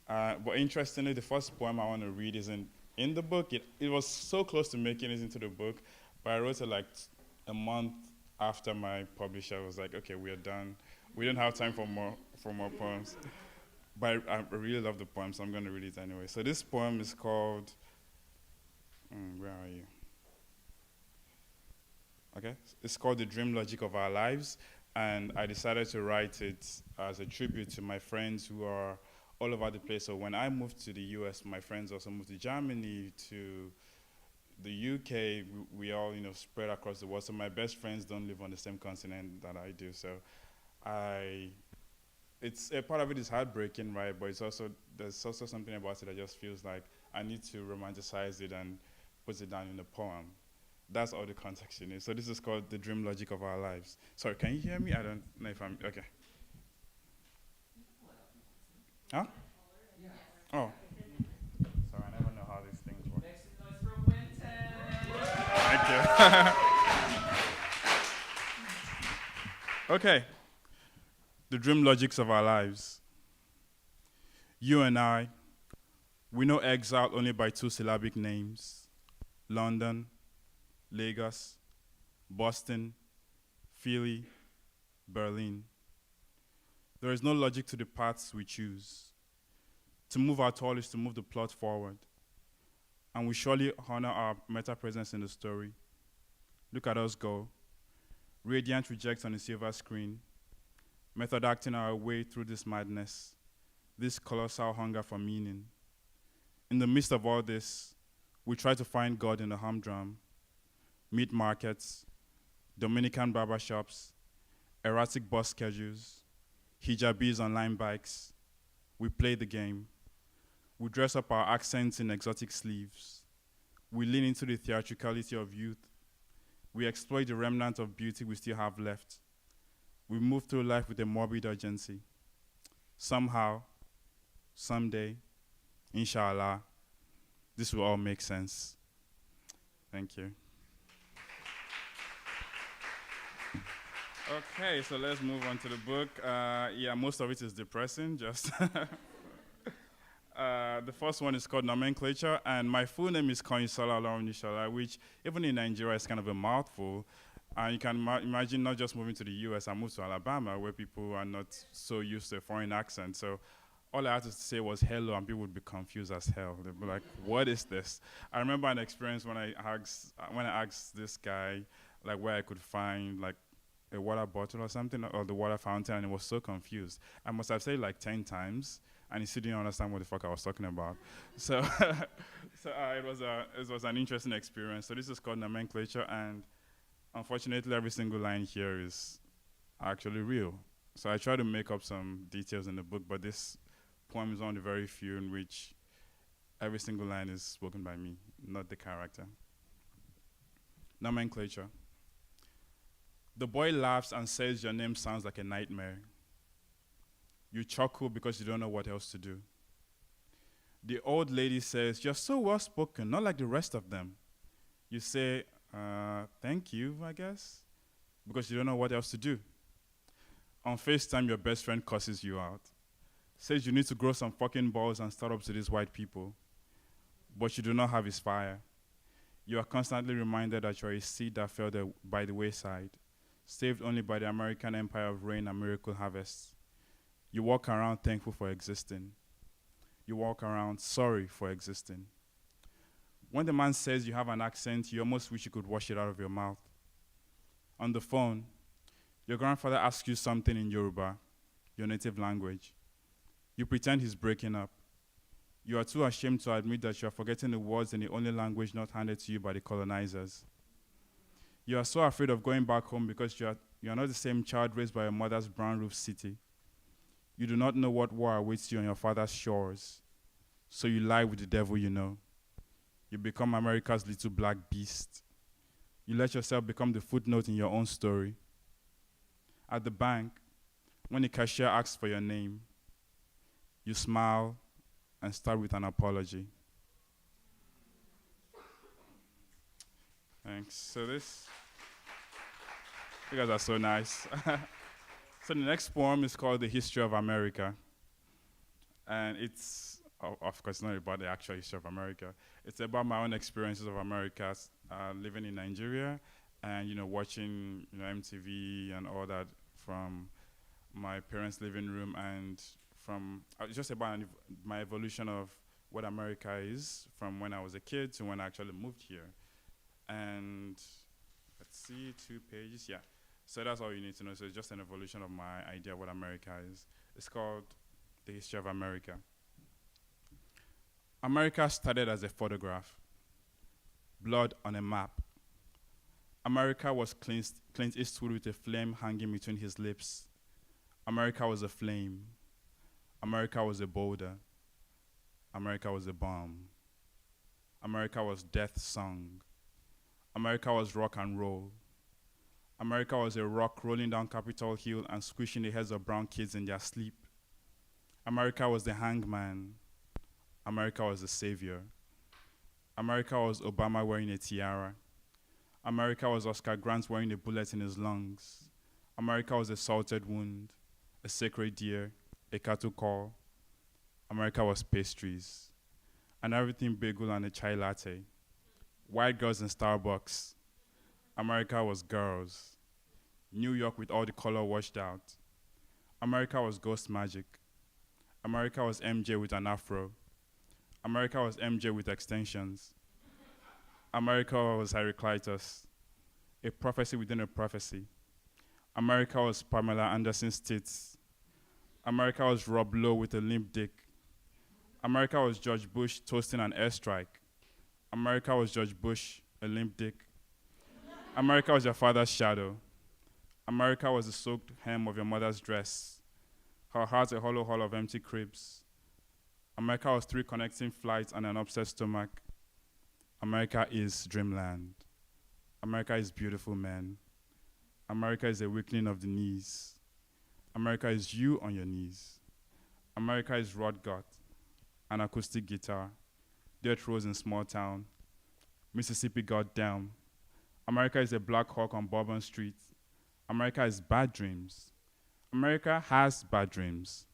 But interestingly, the first poem I want to read isn't in the book. It was so close to making it into the book, but I wrote it like a month after my publisher was like, okay, we are done. We don't have time for more poems. But I really love the poem, so I'm going to read it anyway. So this poem is called, where are you? Okay, it's called The Dream Logic of Our Lives, and I decided to write it as a tribute to my friends who are all over the place. So when I moved to the US, my friends also moved to Germany, to the UK, we all, spread across the world. So my best friends don't live on the same continent that I do. So it's a part of it is heartbreaking, right? But there's also something about it that just feels like I need to romanticize it and put it down in a poem. That's all the context you need. So this is called The Dream Logic of Our Lives. Sorry, can you hear me? I don't know if I'm, okay. Huh? Yes. Oh. Sorry, I never know how these things work. Make some noise for Winton. Thank you. Okay. The dream logics of our lives. You and I, we know exile only by 2-syllabic names. London, Lagos, Boston, Philly, Berlin. There is no logic to the paths we choose. To move at all is to move the plot forward. And we surely honor our meta-presence in the story. Look at us go. Radiant reject on a silver screen. Method acting our way through this madness. This colossal hunger for meaning. In the midst of all this, we try to find God in the humdrum. Meat markets, Dominican barbershops, erratic bus schedules, hijabis on line bikes. We play the game. We dress up our accents in exotic sleeves. We lean into the theatricality of youth. We exploit the remnant of beauty we still have left. We move through life with a morbid urgency. Somehow, someday, inshallah, this will all make sense. Thank you. Okay, so let's move on to the book. Yeah, most of it is depressing, just. The first one is called Nomenclature, and my full name is Kanyisola Olarunishola, which even in Nigeria is kind of a mouthful. And you can imagine not just moving to the US, I moved to Alabama, where people are not so used to a foreign accent. So all I had to say was hello, and people would be confused as hell. They'd be like, what is this? I remember an experience when I asked this guy like where I could find like a water bottle or something, or the water fountain, and he was so confused. I must have said it like 10 times, and he still didn't understand what the fuck I was talking about. So, it was an interesting experience. So this is called Nomenclature, and unfortunately, every single line here is actually real. So I try to make up some details in the book, but this poem is one of the very few in which every single line is spoken by me, not the character. Nomenclature. The boy laughs and says your name sounds like a nightmare. You chuckle because you don't know what else to do. The old lady says, you're so well spoken, not like the rest of them. You say, thank you, I guess, because you don't know what else to do. On FaceTime, your best friend curses you out. Says you need to grow some fucking balls and start up to these white people. But you do not have his fire. You are constantly reminded that you are a seed that fell by the wayside. saved only by the American empire of rain and miracle harvests. You walk around thankful for existing. You walk around sorry for existing. When the man says you have an accent, you almost wish you could wash it out of your mouth. On the phone, your grandfather asks you something in Yoruba, your native language. You pretend he's breaking up. You are too ashamed to admit that you are forgetting the words in the only language not handed to you by the colonizers. You are so afraid of going back home because you are not the same child raised by your mother's brown roof city. You do not know what war awaits you on your father's shores, so you lie with the devil you know. You become America's little black beast. You let yourself become the footnote in your own story. At the bank, when the cashier asks for your name, you smile and start with an apology. Thanks. So you guys are so nice. So the next poem is called The History of America. And it's, of course, not about the actual history of America. It's about my own experiences of America, living in Nigeria and, watching, MTV and all that from my parents' living room and from, it's just about my evolution of what America is from when I was a kid to when I actually moved here. And let's see, 2 pages, yeah. So that's all you need to know. So it's just an evolution of my idea of what America is. It's called The History of America. America started as a photograph, blood on a map. America was Clint Eastwood with a flame hanging between his lips. America was a flame. America was a boulder. America was a bomb. America was death song. America was rock and roll. America was a rock rolling down Capitol Hill and squishing the heads of brown kids in their sleep. America was the hangman. America was the savior. America was Obama wearing a tiara. America was Oscar Grant wearing a bullet in his lungs. America was a salted wound, a sacred deer, a cattle call. America was pastries, and everything bagel and a chai latte. White girls in Starbucks. America was girls. New York with all the color washed out. America was ghost magic. America was MJ with an afro. America was MJ with extensions. America was Heraclitus, a prophecy within a prophecy. America was Pamela Anderson's tits. America was Rob Lowe with a limp dick. America was George Bush toasting an airstrike. America was George Bush, a limp dick. America was your father's shadow. America was the soaked hem of your mother's dress. Her heart a hollow hall of empty cribs. America was 3 connecting flights and an upset stomach. America is dreamland. America is beautiful men. America is a weakening of the knees. America is you on your knees. America is Rod Gut, an acoustic guitar, dirt roads in small town, Mississippi goddamn. America is a Black Hawk on Bourbon Street. America is bad dreams. America has bad dreams.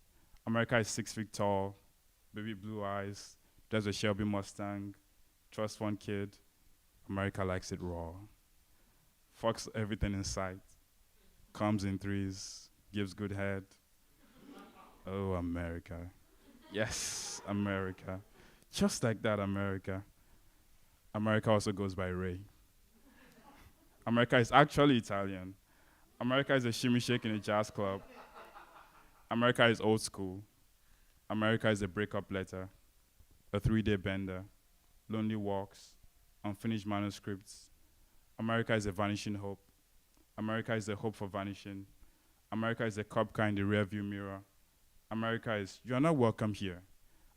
America is 6 feet tall, baby blue eyes, drives a Shelby Mustang, trust one kid. America likes it raw. Fucks everything in sight. Comes in threes, gives good head. Oh, America. Yes, America. Just like that, America. America also goes by Ray. America is actually Italian. America is a shimmy shake in a jazz club. America is old school. America is a breakup letter, a 3-day bender, lonely walks, unfinished manuscripts. America is a vanishing hope. America is a hope for vanishing. America is a cop car in the rearview mirror. America is, you are not welcome here.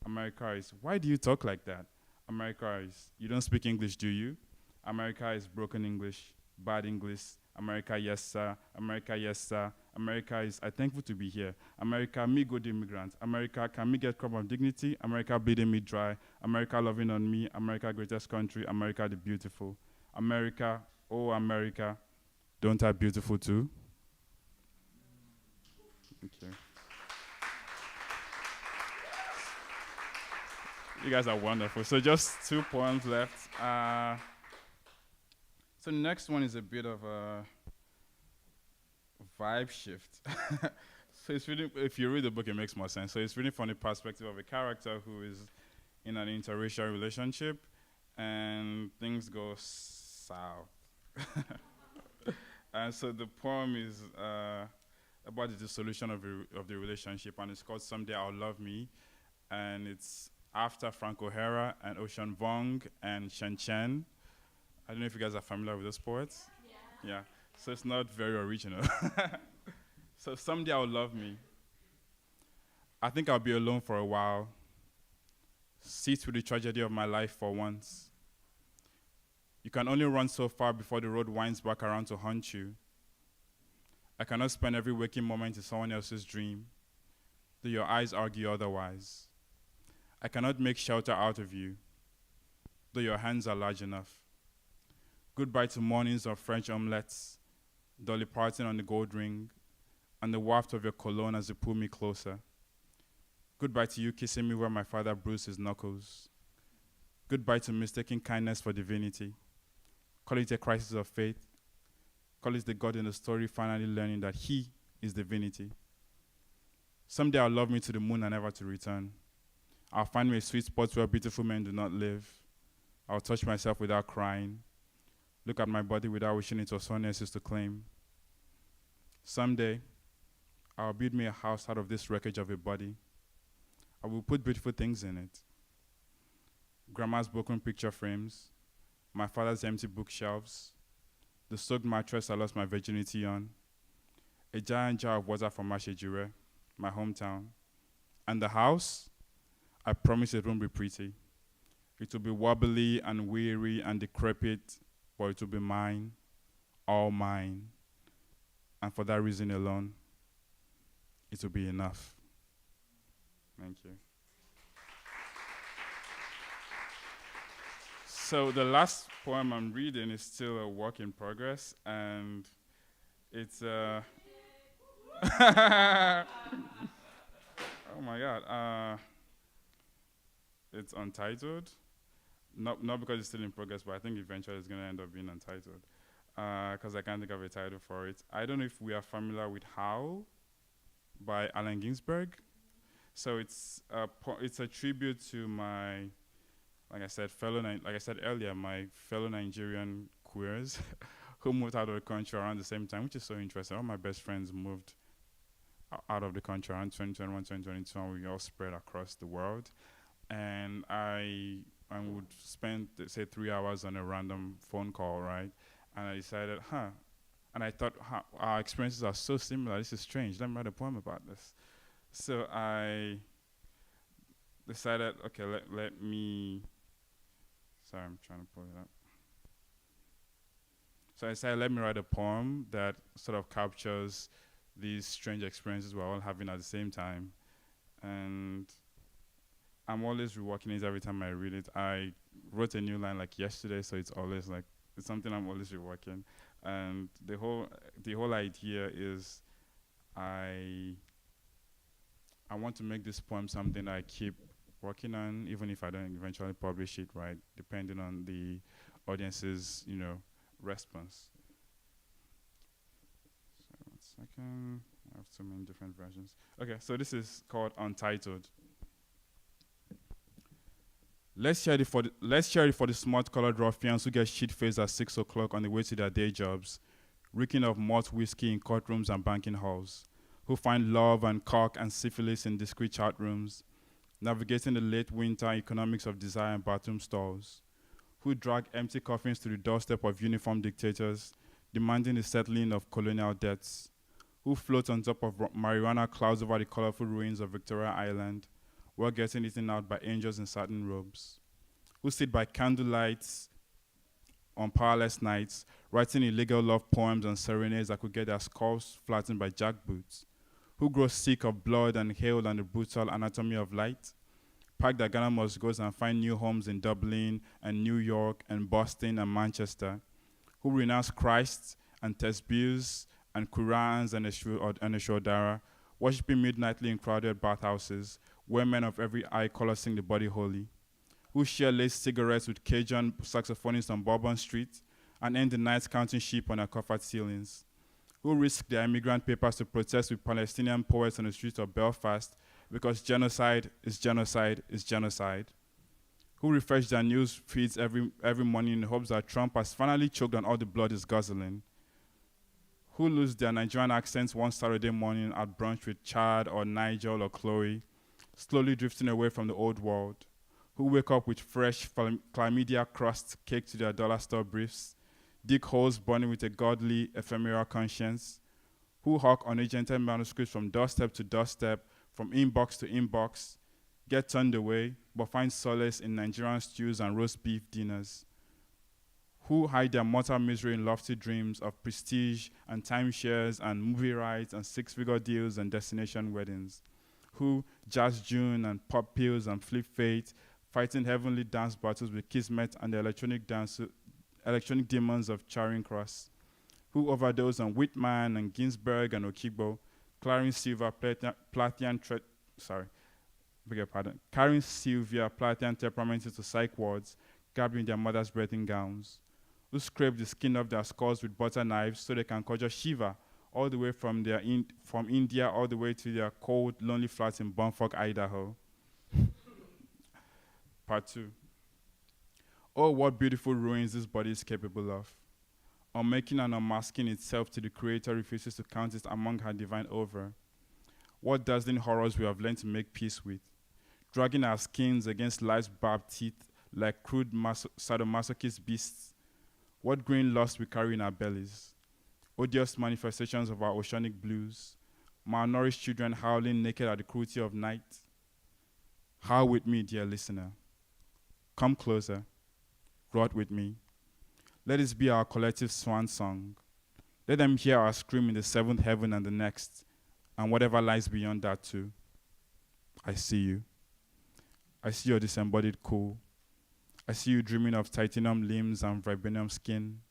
America is, why do you talk like that? America is, you don't speak English, do you? America is broken English, bad English. America, yes, sir. America, yes, sir. America is, I'm thankful to be here. America, me good immigrant. America, can me get crop of dignity? America, bleeding me dry. America, loving on me. America, greatest country. America, the beautiful. America, oh, America, don't I beautiful too? Thank you. You guys are wonderful. So just 2 poems left. So the next one is a bit of a vibe shift. So it's really, if you read the book, it makes more sense. So it's really from the perspective of a character who is in an interracial relationship, and things go south. And so the poem is about the dissolution of the relationship, and it's called "Someday I'll Love Me," and it's after Frank O'Hara and Ocean Vuong and Shen Chen. I don't know if you guys are familiar with those poets. Yeah. So it's not very original. So someday I'll love me. I think I'll be alone for a while. Sit with the tragedy of my life for once. You can only run so far before the road winds back around to haunt you. I cannot spend every waking moment in someone else's dream, though your eyes argue otherwise. I cannot make shelter out of you, though your hands are large enough. Goodbye to mornings of French omelettes, Dolly Parton on the gold ring, and the waft of your cologne as you pull me closer. Goodbye to you kissing me where my father bruised his knuckles. Goodbye to mistaking kindness for divinity. Call it a crisis of faith. Call it the God in the story finally learning that he is divinity. Someday I'll love me to the moon and never to return. I'll find me a sweet spot where beautiful men do not live. I'll touch myself without crying. Look at my body without wishing it was someone else's to claim. Someday, I'll build me a house out of this wreckage of a body. I will put beautiful things in it. Grandma's broken picture frames, my father's empty bookshelves, the soaked mattress I lost my virginity on, a giant jar of water from Mashejire, my hometown. And the house, I promise it won't be pretty. It will be wobbly and weary and decrepit, but it will be mine, all mine. And for that reason alone, it will be enough. Thank you. So the last poem I'm reading is still a work in progress, and it's oh my God, it's untitled. Not because it's still in progress, but I think eventually it's going to end up being untitled, because I can't think of a title for it. I don't know if we are familiar with How by Allen Ginsberg. So it's a tribute to my, like I said earlier, my fellow Nigerian queers who moved out of the country around the same time, which is so interesting. All my best friends moved out of the country around 2021, 2022, and we all spread across the world. And I would spend, say, 3 hours on a random phone call, right? And I decided, and I thought, our experiences are so similar. This is strange. Let me write a poem about this. So I decided, okay, let me, sorry, I'm trying to pull it up. So I decided, let me write a poem that sort of captures these strange experiences we're all having at the same time. And I'm always reworking it every time I read it. I wrote a new line like yesterday, so it's always like, it's something I'm always reworking. And the whole idea is I want to make this poem something I keep working on, even if I don't eventually publish it, right? Depending on the audience's, response. So 1 second, I have so many different versions. Okay, so this is called Untitled. Let's share it for the smart-colored ruffians who get shit-faced at 6 o'clock on the way to their day jobs, reeking of malt whiskey in courtrooms and banking halls, who find love and cock and syphilis in discreet chat rooms, navigating the late winter economics of desire and bathroom stalls, who drag empty coffins to the doorstep of uniformed dictators, demanding the settling of colonial debts, who float on top of marijuana clouds over the colorful ruins of Victoria Island, while getting eaten out by angels in satin robes, who sit by candlelight on powerless nights, writing illegal love poems and serenades that could get their skulls flattened by jackboots, who grow sick of blood and hail and the brutal anatomy of light, pack their Ghana must goes and find new homes in Dublin and New York and Boston and Manchester, who renounce Christ and Tesbihs and Qurans and Eshodara, worshipping midnightly in crowded bathhouses, where men of every eye color sing the body holy, who share laced cigarettes with Cajun saxophonists on Bourbon Street and end the nights counting sheep on their covered ceilings, who risked their immigrant papers to protest with Palestinian poets on the streets of Belfast because genocide is genocide is genocide, who refresh their news feeds every morning in the hopes that Trump has finally choked on all the blood he's guzzling, who lose their Nigerian accents one Saturday morning at brunch with Chad or Nigel or Chloe, slowly drifting away from the old world, who wake up with fresh chlamydia crust caked to their dollar store briefs, dig holes burning with a godly ephemeral conscience, who hawk unagented manuscripts from doorstep to doorstep, from inbox to inbox, get turned away, but find solace in Nigerian stews and roast beef dinners, who hide their mortal misery in lofty dreams of prestige and timeshares and movie rides and six-figure deals and destination weddings, who jazz June and pop pills and flip fate, fighting heavenly dance battles with Kismet and the electronic demons of Charing Cross, who overdose on Whitman and Ginsberg and Okigbo, carrying Sylvia Plathean temperament into psych wards, gabbing their mother's breathing gowns, who scrape the skin off their skulls with butter knives so they can conjure Shiva all the way from India all the way to their cold, lonely flats in Bumfuck, Idaho. Part 2. Oh, what beautiful ruins this body is capable of. Unmaking and unmasking itself till the Creator refuses to count it among her divine over. What dazzling horrors we have learned to make peace with. Dragging our skins against life's barbed teeth like crude sadomasochist beasts. What green lust we carry in our bellies. Odious manifestations of our oceanic blues. Malnourished children howling naked at the cruelty of night. Howl with me, dear listener. Come closer. Rot with me. Let this be our collective swan song. Let them hear our scream in the seventh heaven and the next, and whatever lies beyond that too. I see you. I see your disembodied cool. I see you dreaming of titanium limbs and vibranium skin.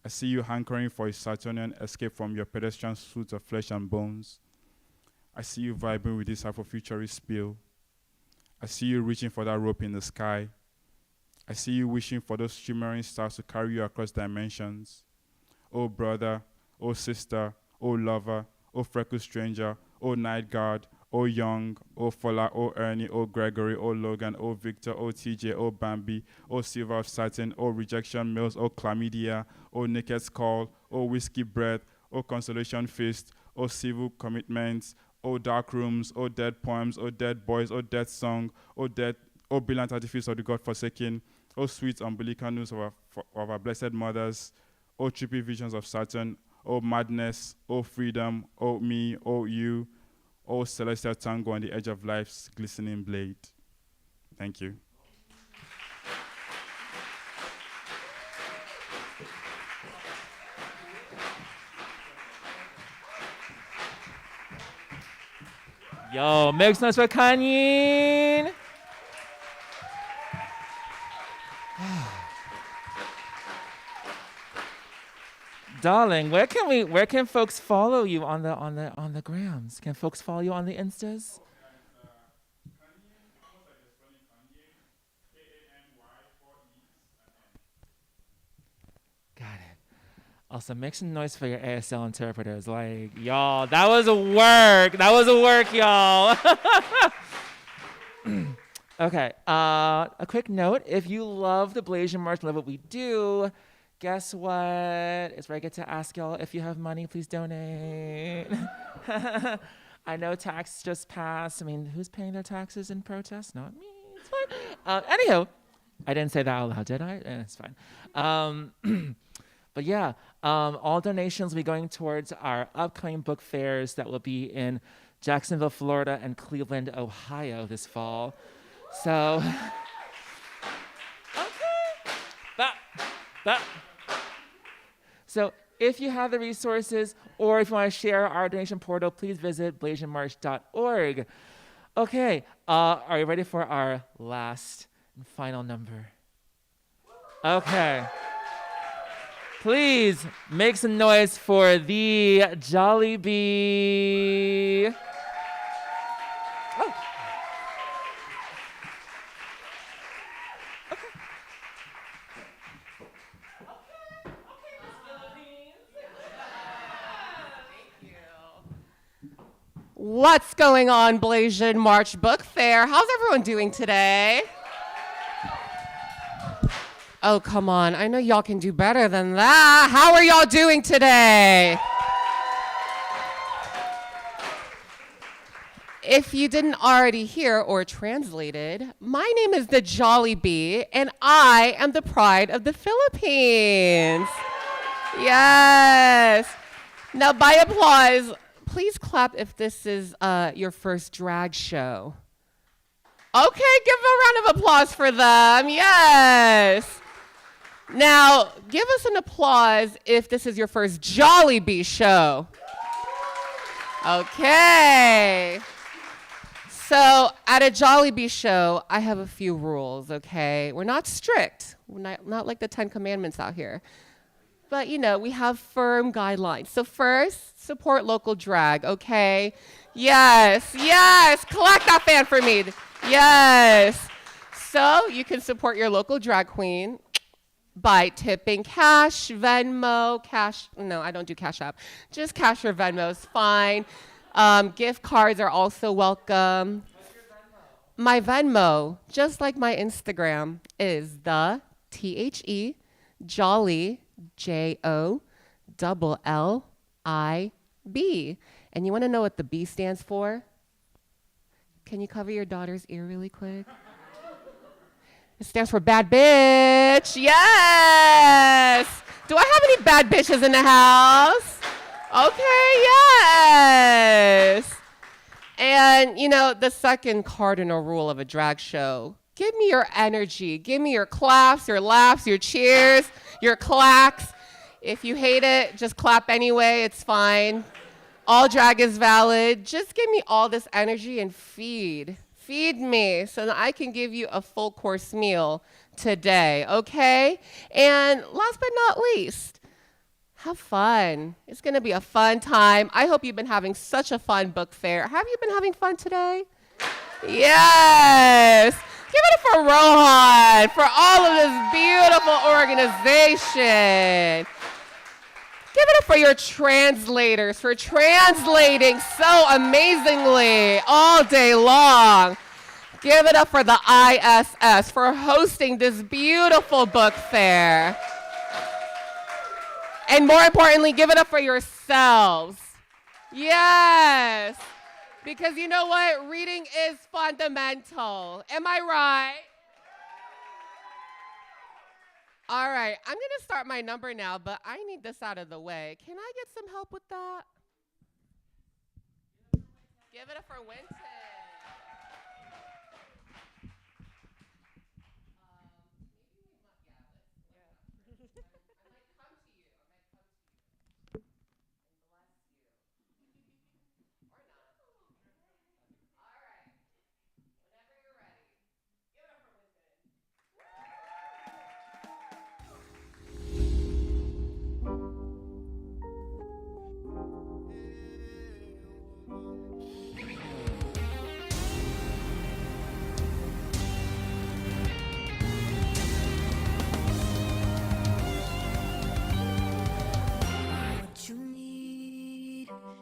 I see you hankering for a Saturnian escape from your pedestrian suit of flesh and bones. I see you vibing with this Afrofuturist spill. I see you reaching for that rope in the sky. I see you wishing for those shimmering stars to carry you across dimensions. Oh brother, oh sister, oh lover, oh freckled stranger, oh night guard, oh Young, oh Fola, oh Ernie, oh Gregory, oh Logan, oh Victor, oh TJ, oh Bambi, oh Silver of Satin, oh Rejection Mills, oh Chlamydia, oh Naked Skull, oh Whiskey Breath, oh Consolation Feast, oh Civil Commitments, oh Dark Rooms, oh Dead Poems, oh Dead Boys, oh Dead Song, oh Brilliant Artifice of the God-forsaken, oh sweet umbilical news of our blessed mothers, oh trippy visions of Saturn, oh madness, oh freedom, oh me, oh you, oh celestial tango on the edge of life's glistening blade. Thank you. Yo, make some noise for KANYÍN. Darling, where can folks follow you on the grams? Can folks follow you on the Instas? Got it. Also, make some noise for your ASL interpreters. Like, y'all, that was a work. That was a work, y'all. Okay. A quick note: if you love the Blasian March, love what we do. Guess what? It's where I get to ask y'all if you have money, please donate. I know tax just passed. I mean, who's paying their taxes in protest? Not me. It's fine. Anyhow, I didn't say that out loud, did I? It's fine. But yeah, all donations will be going towards our upcoming book fairs that will be in Jacksonville, Florida, and Cleveland, Ohio this fall. So, okay. So if you have the resources or if you want to share our donation portal, please visit blasianmarch.org. Okay, are you ready for our last and final number? Okay. Please make some noise for the Jollibee. Oh. What's going on, Blasian March Book Fair? How's everyone doing today? Oh, come on. I know y'all can do better than that. How are y'all doing today? If you didn't already hear or translated, my name is the Jollibee, and I am the pride of the Philippines. Yes. Now, by applause, please clap if this is your first drag show. Okay, give a round of applause for them. Yes. Now, give us an applause if this is your first Jollibee show. Okay. So at a Jollibee show, I have a few rules, okay? We're not strict. We're not like the 10 Commandments out here. But, you know, we have firm guidelines. So first, support local drag, okay? Yes, yes, collect that fan for me. Yes. So you can support your local drag queen by tipping cash, Venmo, cash. No, I don't do Cash App. Just cash or Venmo is fine. Gift cards are also welcome. My Venmo, just like my Instagram, is the THE Jolly JOLLIB. And you want to know what the B stands for? Can you cover your daughter's ear really quick? It stands for bad bitch. Yes. Do I have any bad bitches in the house? Okay, yes. And, you know, the second cardinal rule of a drag show, give me your energy. Give me your claps, your laughs, your cheers, your clacks. If you hate it, just clap anyway. It's fine. All drag is valid. Just give me all this energy and feed me so that I can give you a full course meal today, okay? And last but not least, have fun. It's gonna be a fun time. I hope you've been having such a fun book fair. Have you been having fun today? Yes. Give it up for Rohan, for all of this beautiful organization. Give it up for your translators, for translating so amazingly all day long. Give it up for the ISS for hosting this beautiful book fair. And more importantly, give it up for yourselves. Yes. Because you know what? Reading is fundamental. Am I right? All right, I'm gonna start my number now, but I need this out of the way. Can I get some help with that? Give it up for Winton.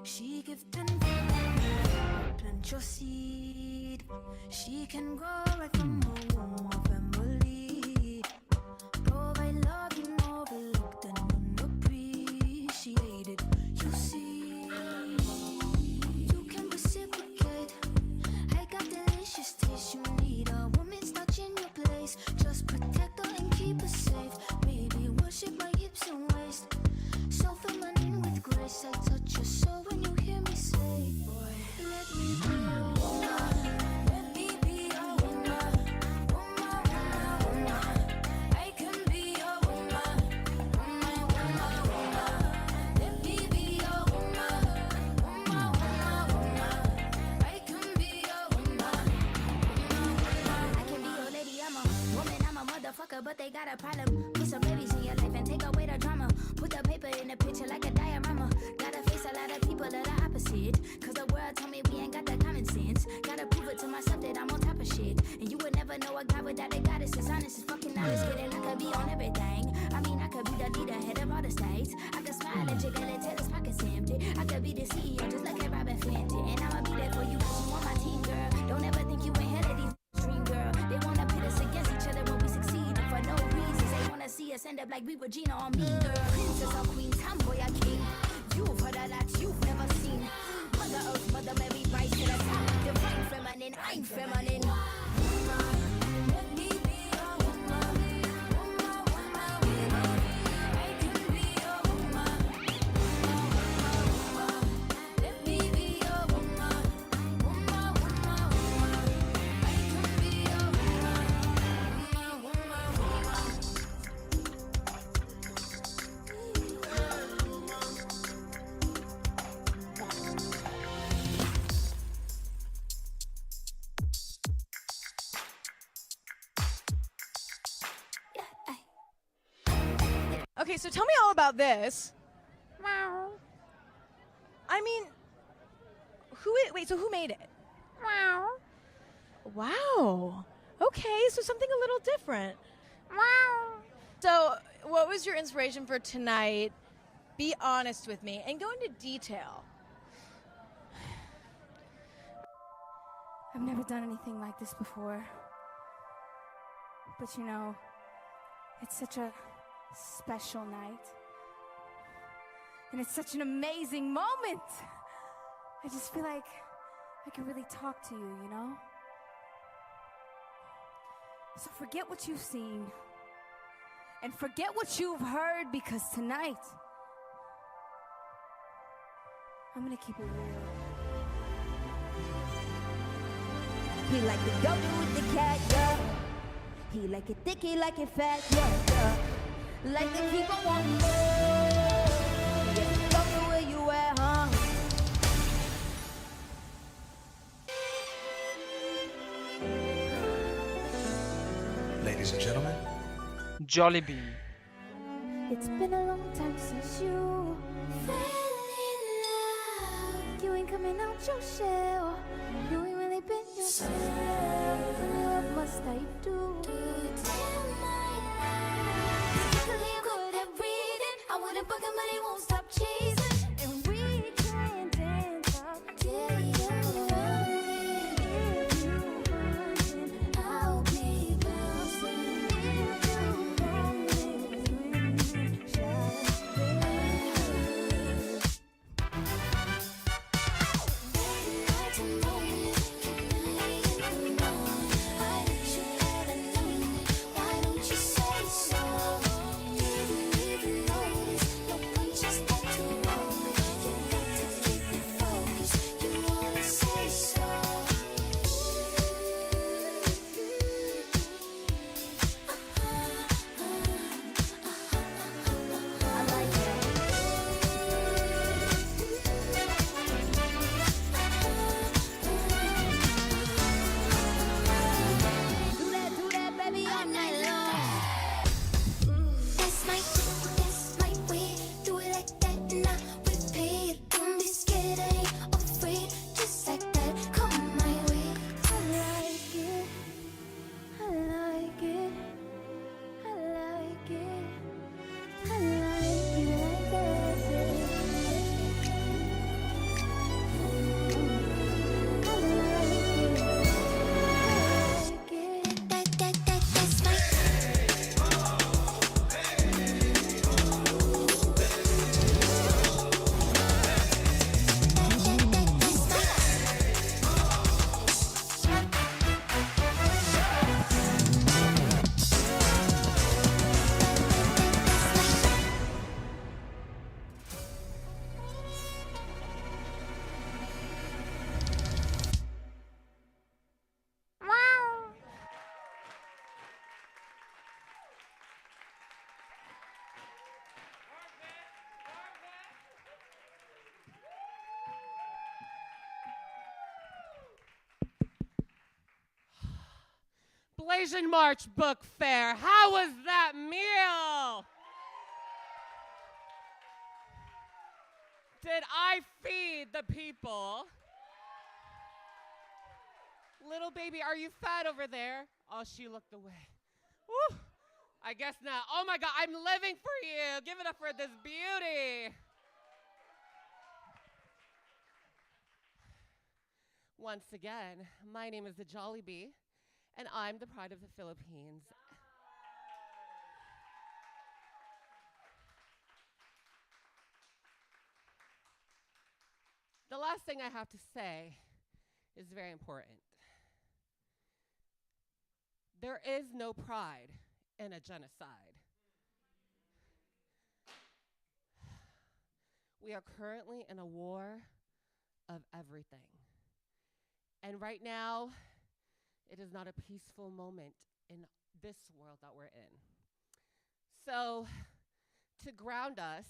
She give 10 plant your seed. She can grow right from the womb of family. Provide love you overlooked and unappreciated. You see, you can reciprocate. I got delicious taste. You need a woman's touch in your place. Just protect her and keep her safe. Baby, worship my hips and waist. So feminine with grace, I touch your soul when you hear me say, boy, let me be a woman, let me be a woman, woman, woman, woman. I can be a woman, woman, woman, woman. Let me be a woman, woman, woman, woman. I can be a woman, woman, woman. I can be your lady, I'm a woman, I'm a motherfucker, but they got a problem. Put some babies in your life and take away the drama. Put the paper in the picture like a diorama. Gotta face a lot of people that are opposite. Cause the world told me we ain't got that common sense. Gotta prove it to myself that I'm on top of shit. And you would never know a guy without a goddess. As honest as fucking honest, kidding. I could be on everything. I mean, I could be the leader, head of all the states. I could smile and jiggle and tell his pockets empty. I could be the CEO just like a Robin Fenty. And I'ma be the up like we were Gina or Mean Girl. Princess or queen, tomboy or king. You've heard a lot you've never seen. Mother Earth, Mother Mary, rise to the top. Divine feminine, I'm feminine. Let me be your woman. Woman, woman, woman. I can be your woman. Woman, let me be your woman. Woman, woman, woman. I can be your woman. Woman, woman, woman. Okay, so tell me all about this. I mean, who made it? Wow. Okay, so something a little different. So, what was your inspiration for tonight? Be honest with me and go into detail. I've never done anything like this before. But you know, it's such a special night. And it's such an amazing moment. I just feel like I can really talk to you, you know? So forget what you've seen. And forget what you've heard, because tonight, I'm gonna keep it real. He like the doggy with the cat, yeah. He like it thick, he like it fat, yeah, yeah. Like to keep on wanting more. Yeah, love the way you at, huh? Ladies and gentlemen, Jollibee. It's been a long time since you fell in love. You ain't coming out your shell. You ain't really been yourself. What must I do to tell my life? Physically I'm good at reading. I wouldn't bug him, but he won't stop chasing. And we can dance up till you're running. If you running, I'll be bouncing. If you running with me, just Blasian March Book Fair. How was that meal? Did I feed the people? Little baby, are you fed over there? Oh, she looked away. Woo. I guess not. Oh my God, I'm living for you. Give it up for this beauty. Once again, my name is the Jollibee, and I'm the pride of the Philippines. The last thing I have to say is very important. There is no pride in a genocide. We are currently in a war of everything. And right now, it is not a peaceful moment in this world that we're in. So, to ground us,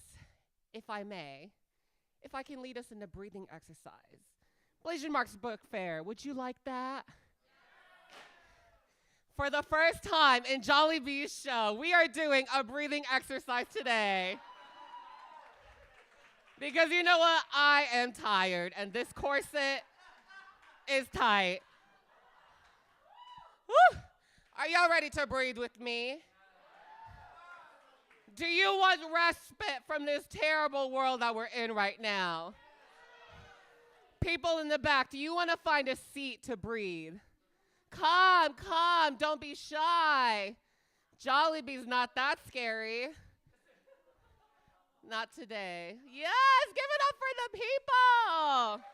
if I may, if I can lead us in a breathing exercise. Blasian Marks Book Fair, would you like that? For the first time in Jollibee's show, we are doing a breathing exercise today. Because you know what? I am tired, and this corset is tight. Woo! Are y'all ready to breathe with me? Do you want respite from this terrible world that we're in right now? People in the back, do you want to find a seat to breathe? Come, don't be shy. Jollibee's not that scary. Not today. Yes, give it up for the people.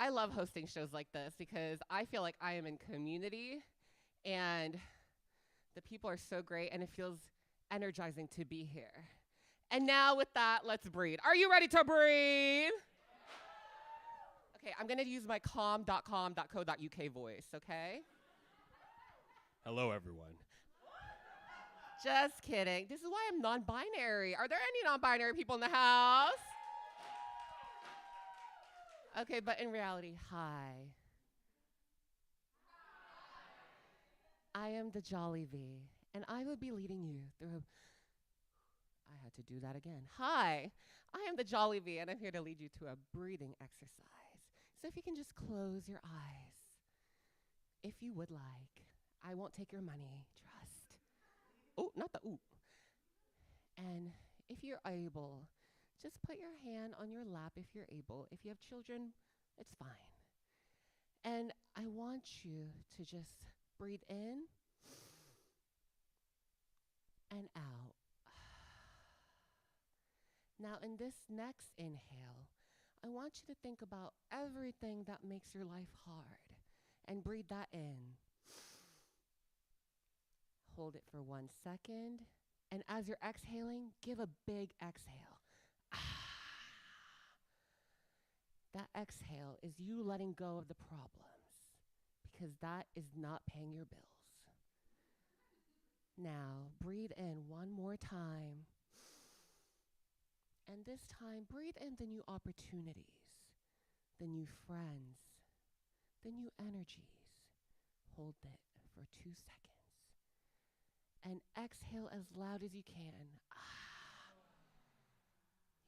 I love hosting shows like this because I feel like I am in community and the people are so great and it feels energizing to be here. And now with that, let's breathe. Are you ready to breathe? Okay, I'm gonna use my calm.com.co.uk voice, okay? Hello, everyone. Just kidding. This is why I'm non-binary. Are there any non-binary people in the house? Okay, but in reality, hi. I am the Jollibee, and I will be leading you through I had to do that again. Hi, I am the Jollibee, and I'm here to lead you to a breathing exercise. So if you can just close your eyes, if you would like. I won't take your money, trust. Oh, not the ooh. And if you're able, just put your hand on your lap if you're able. If you have children, it's fine. And I want you to just breathe in and out. Now, in this next inhale, I want you to think about everything that makes your life hard and breathe that in. Hold it for 1 second. And as you're exhaling, give a big exhale. That exhale is you letting go of the problems because that is not paying your bills. Now, breathe in one more time. And this time, breathe in the new opportunities, the new friends, the new energies. Hold it for 2 seconds. And exhale as loud as you can.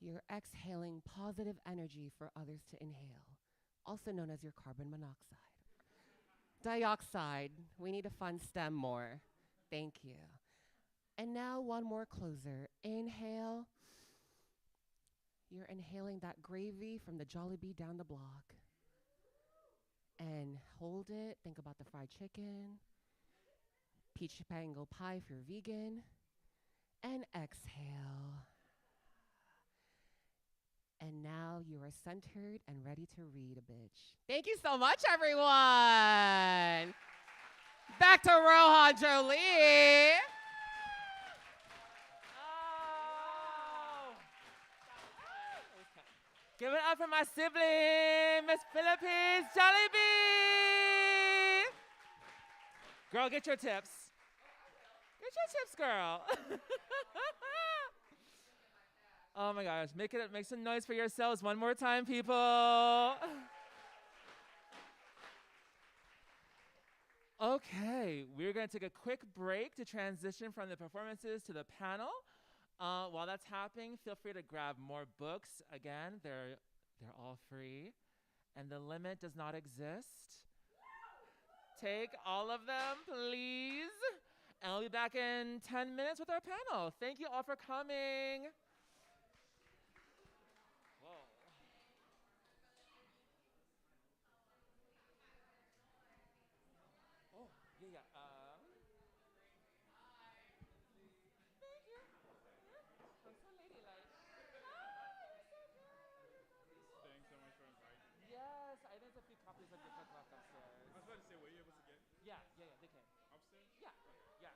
You're exhaling positive energy for others to inhale, also known as your carbon monoxide. Dioxide, we need to fund STEM more. Thank you. And now one more closer. Inhale. You're inhaling that gravy from the Jollibee down the block. And hold it. Think about the fried chicken. Peach mango pie if you're vegan. And exhale. And now you are centered and ready to read a bitch. Thank you so much, everyone. Back to Rohan Zhou-Lee. Give it up for my sibling, Miss Philippines Jollibee. Girl, get your tips. Get your tips, girl. Oh my gosh, make some noise for yourselves one more time, people. Okay, we're gonna take a quick break to transition from the performances to the panel. While that's happening, feel free to grab more books. Again, they're all free, and the limit does not exist. Take all of them, please. And I'll be back in 10 minutes with our panel. Thank you all for coming. Whoa. Oh, yeah. Thank you. Yeah, they can. Upstairs? Yeah, yeah.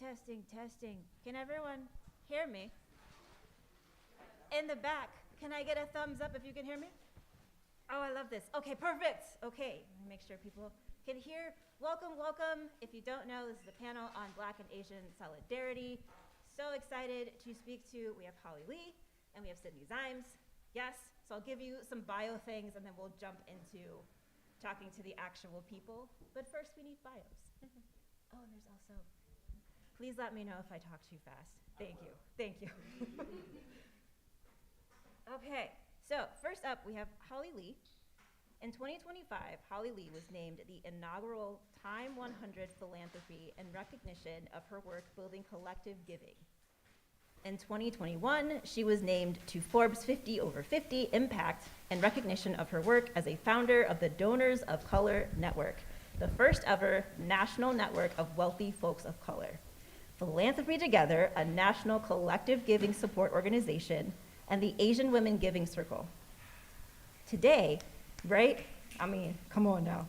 Testing, testing. Can everyone hear me? In the back, can I get a thumbs up if you can hear me? Oh, I love this. Okay, perfect. Okay, let me make sure people can hear. Welcome, welcome. If you don't know, this is a panel on Black and Asian solidarity. So excited to speak to, we have Hali Lee and we have Ziems. Yes, so I'll give you some bio things and then we'll jump into talking to the actual people. But first we need bios. Oh, and there's also, please let me know if I talk too fast. Thank you, thank you. Okay, so first up we have Hali Lee. In 2025, Hali Lee was named the inaugural Time 100 Philanthropy in recognition of her work building collective giving. In 2021, she was named to Forbes 50 over 50 Impact in recognition of her work as a founder of the Donors of Color Network, the first ever national network of wealthy folks of color. Philanthropy Together, a national collective giving support organization, and the Asian Women Giving Circle. Today, right? I mean, come on now.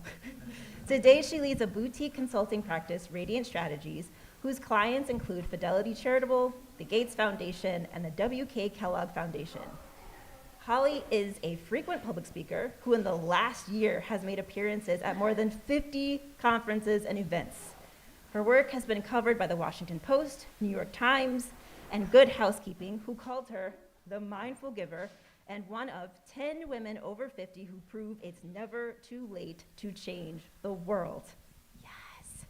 Today, she leads a boutique consulting practice, Radiant Strategies, whose clients include Fidelity Charitable, the Gates Foundation, and the W.K. Kellogg Foundation. Hali is a frequent public speaker who in the last year has made appearances at more than 50 conferences and events. Her work has been covered by the Washington Post, New York Times, and Good Housekeeping, who called her the mindful giver and one of 10 women over 50 who prove it's never too late to change the world. Yes.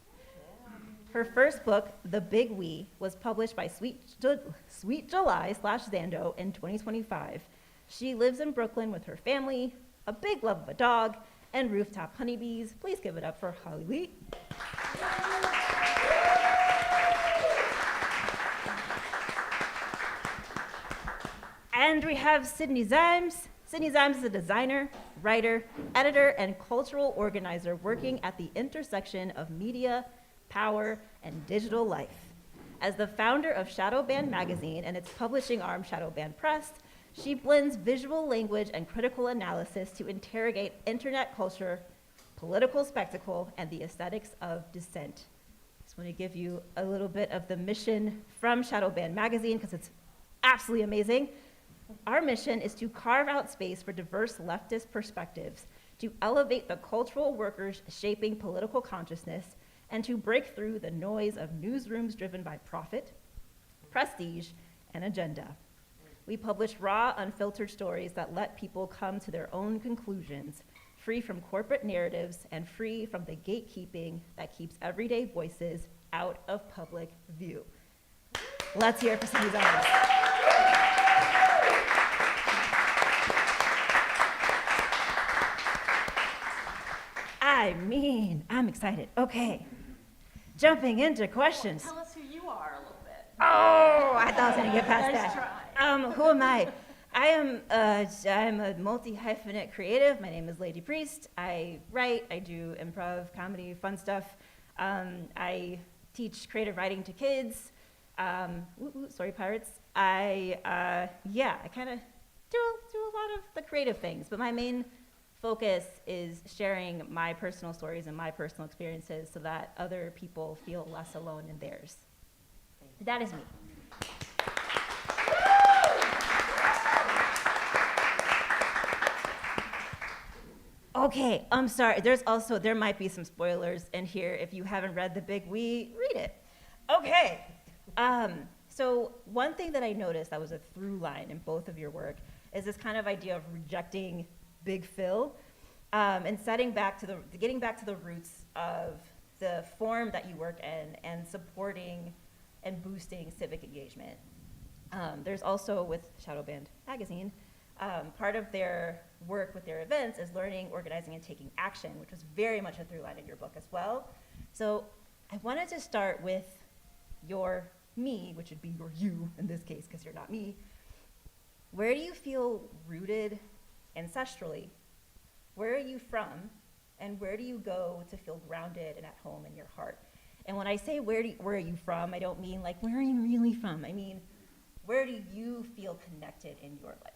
Her first book, The Big We, was published by Sweet July/Zando in 2025. She lives in Brooklyn with her family, a big love of a dog, and rooftop honeybees. Please give it up for Hali Lee. And we have Ziems. Ziems is a designer, writer, editor, and cultural organizer working at the intersection of media, power, and digital life. As the founder of Shadowband Magazine and its publishing arm, Shadowband Press, she blends visual language and critical analysis to interrogate internet culture, political spectacle, and the aesthetics of dissent. I just want to give you a little bit of the mission from Shadowband Magazine because it's absolutely amazing. Our mission is to carve out space for diverse leftist perspectives, to elevate the cultural workers shaping political consciousness, and to break through the noise of newsrooms driven by profit, prestige, and agenda. We publish raw, unfiltered stories that let people come to their own conclusions, free from corporate narratives and free from the gatekeeping that keeps everyday voices out of public view. Let's hear it for Ziems. I mean, I'm excited. Okay, jumping into questions. Tell us who you are a little bit. Oh, I thought I was gonna get past Nice that. try. Who am I? I'm a multi-hyphenate creative. My name is Lynaé DePriest. I write, I do improv, comedy, fun stuff. I teach creative writing to kids. Sorry, pirates. I kind of do a lot of the creative things, but my main focus is sharing my personal stories and my personal experiences so that other people feel less alone in theirs. That is me. Okay, I'm sorry. There might be some spoilers in here. If you haven't read The Big We, read it. Okay. So one thing that I noticed that was a through line in both of your work is this kind of idea of rejecting Big Phil and getting back to the roots of the form that you work in and supporting and boosting civic engagement. There's also with Shadowband Magazine, part of their work with their events is learning, organizing, and taking action, which was very much a through line in your book as well. So I wanted to start with your me, which would be your you in this case, because you're not me. Where do you feel rooted ancestrally? Where are you from? And where do you go to feel grounded and at home in your heart? And when I say where are you from, I don't mean like, where are you really from? I mean, where do you feel connected in your life?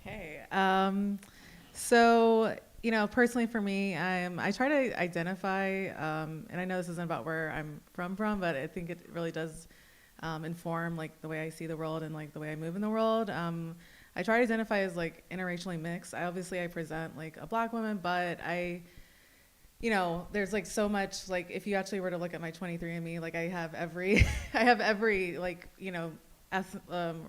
Okay. So, personally for me, I try to identify, and I know this isn't about where I'm from, but I think it really does inform like the way I see the world and like the way I move in the world. I try to identify as like interracially mixed. I present like a Black woman, but there's like so much, like if you actually were to look at my 23andMe, like I have every like,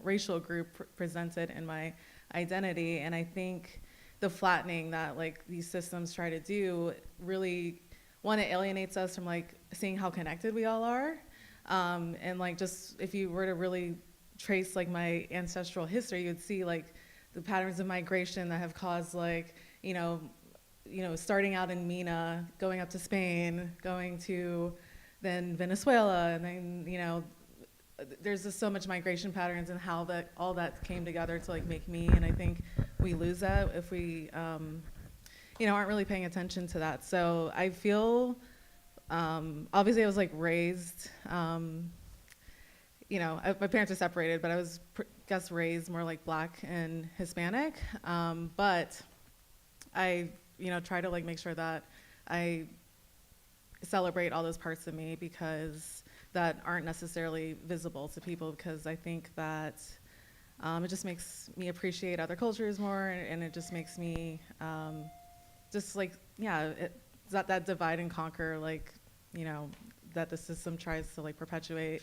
racial group presented in my identity. And I think the flattening that like these systems try to do really, one, it alienates us from like seeing how connected we all are. And like just if you were to really trace like my ancestral history, you'd see like the patterns of migration that have caused like, starting out in MENA, going up to Spain, going to then Venezuela, and then, there's just so much migration patterns and how that all that came together to like make me, and I think we lose that if we, aren't really paying attention to that. So I feel, obviously I was like raised, my parents are separated, but I was, raised more like Black and Hispanic, but I, try to like make sure that I celebrate all those parts of me because that aren't necessarily visible to people, because I think that it just makes me appreciate other cultures more, and it just makes me just like, that divide and conquer, like, that the system tries to like perpetuate.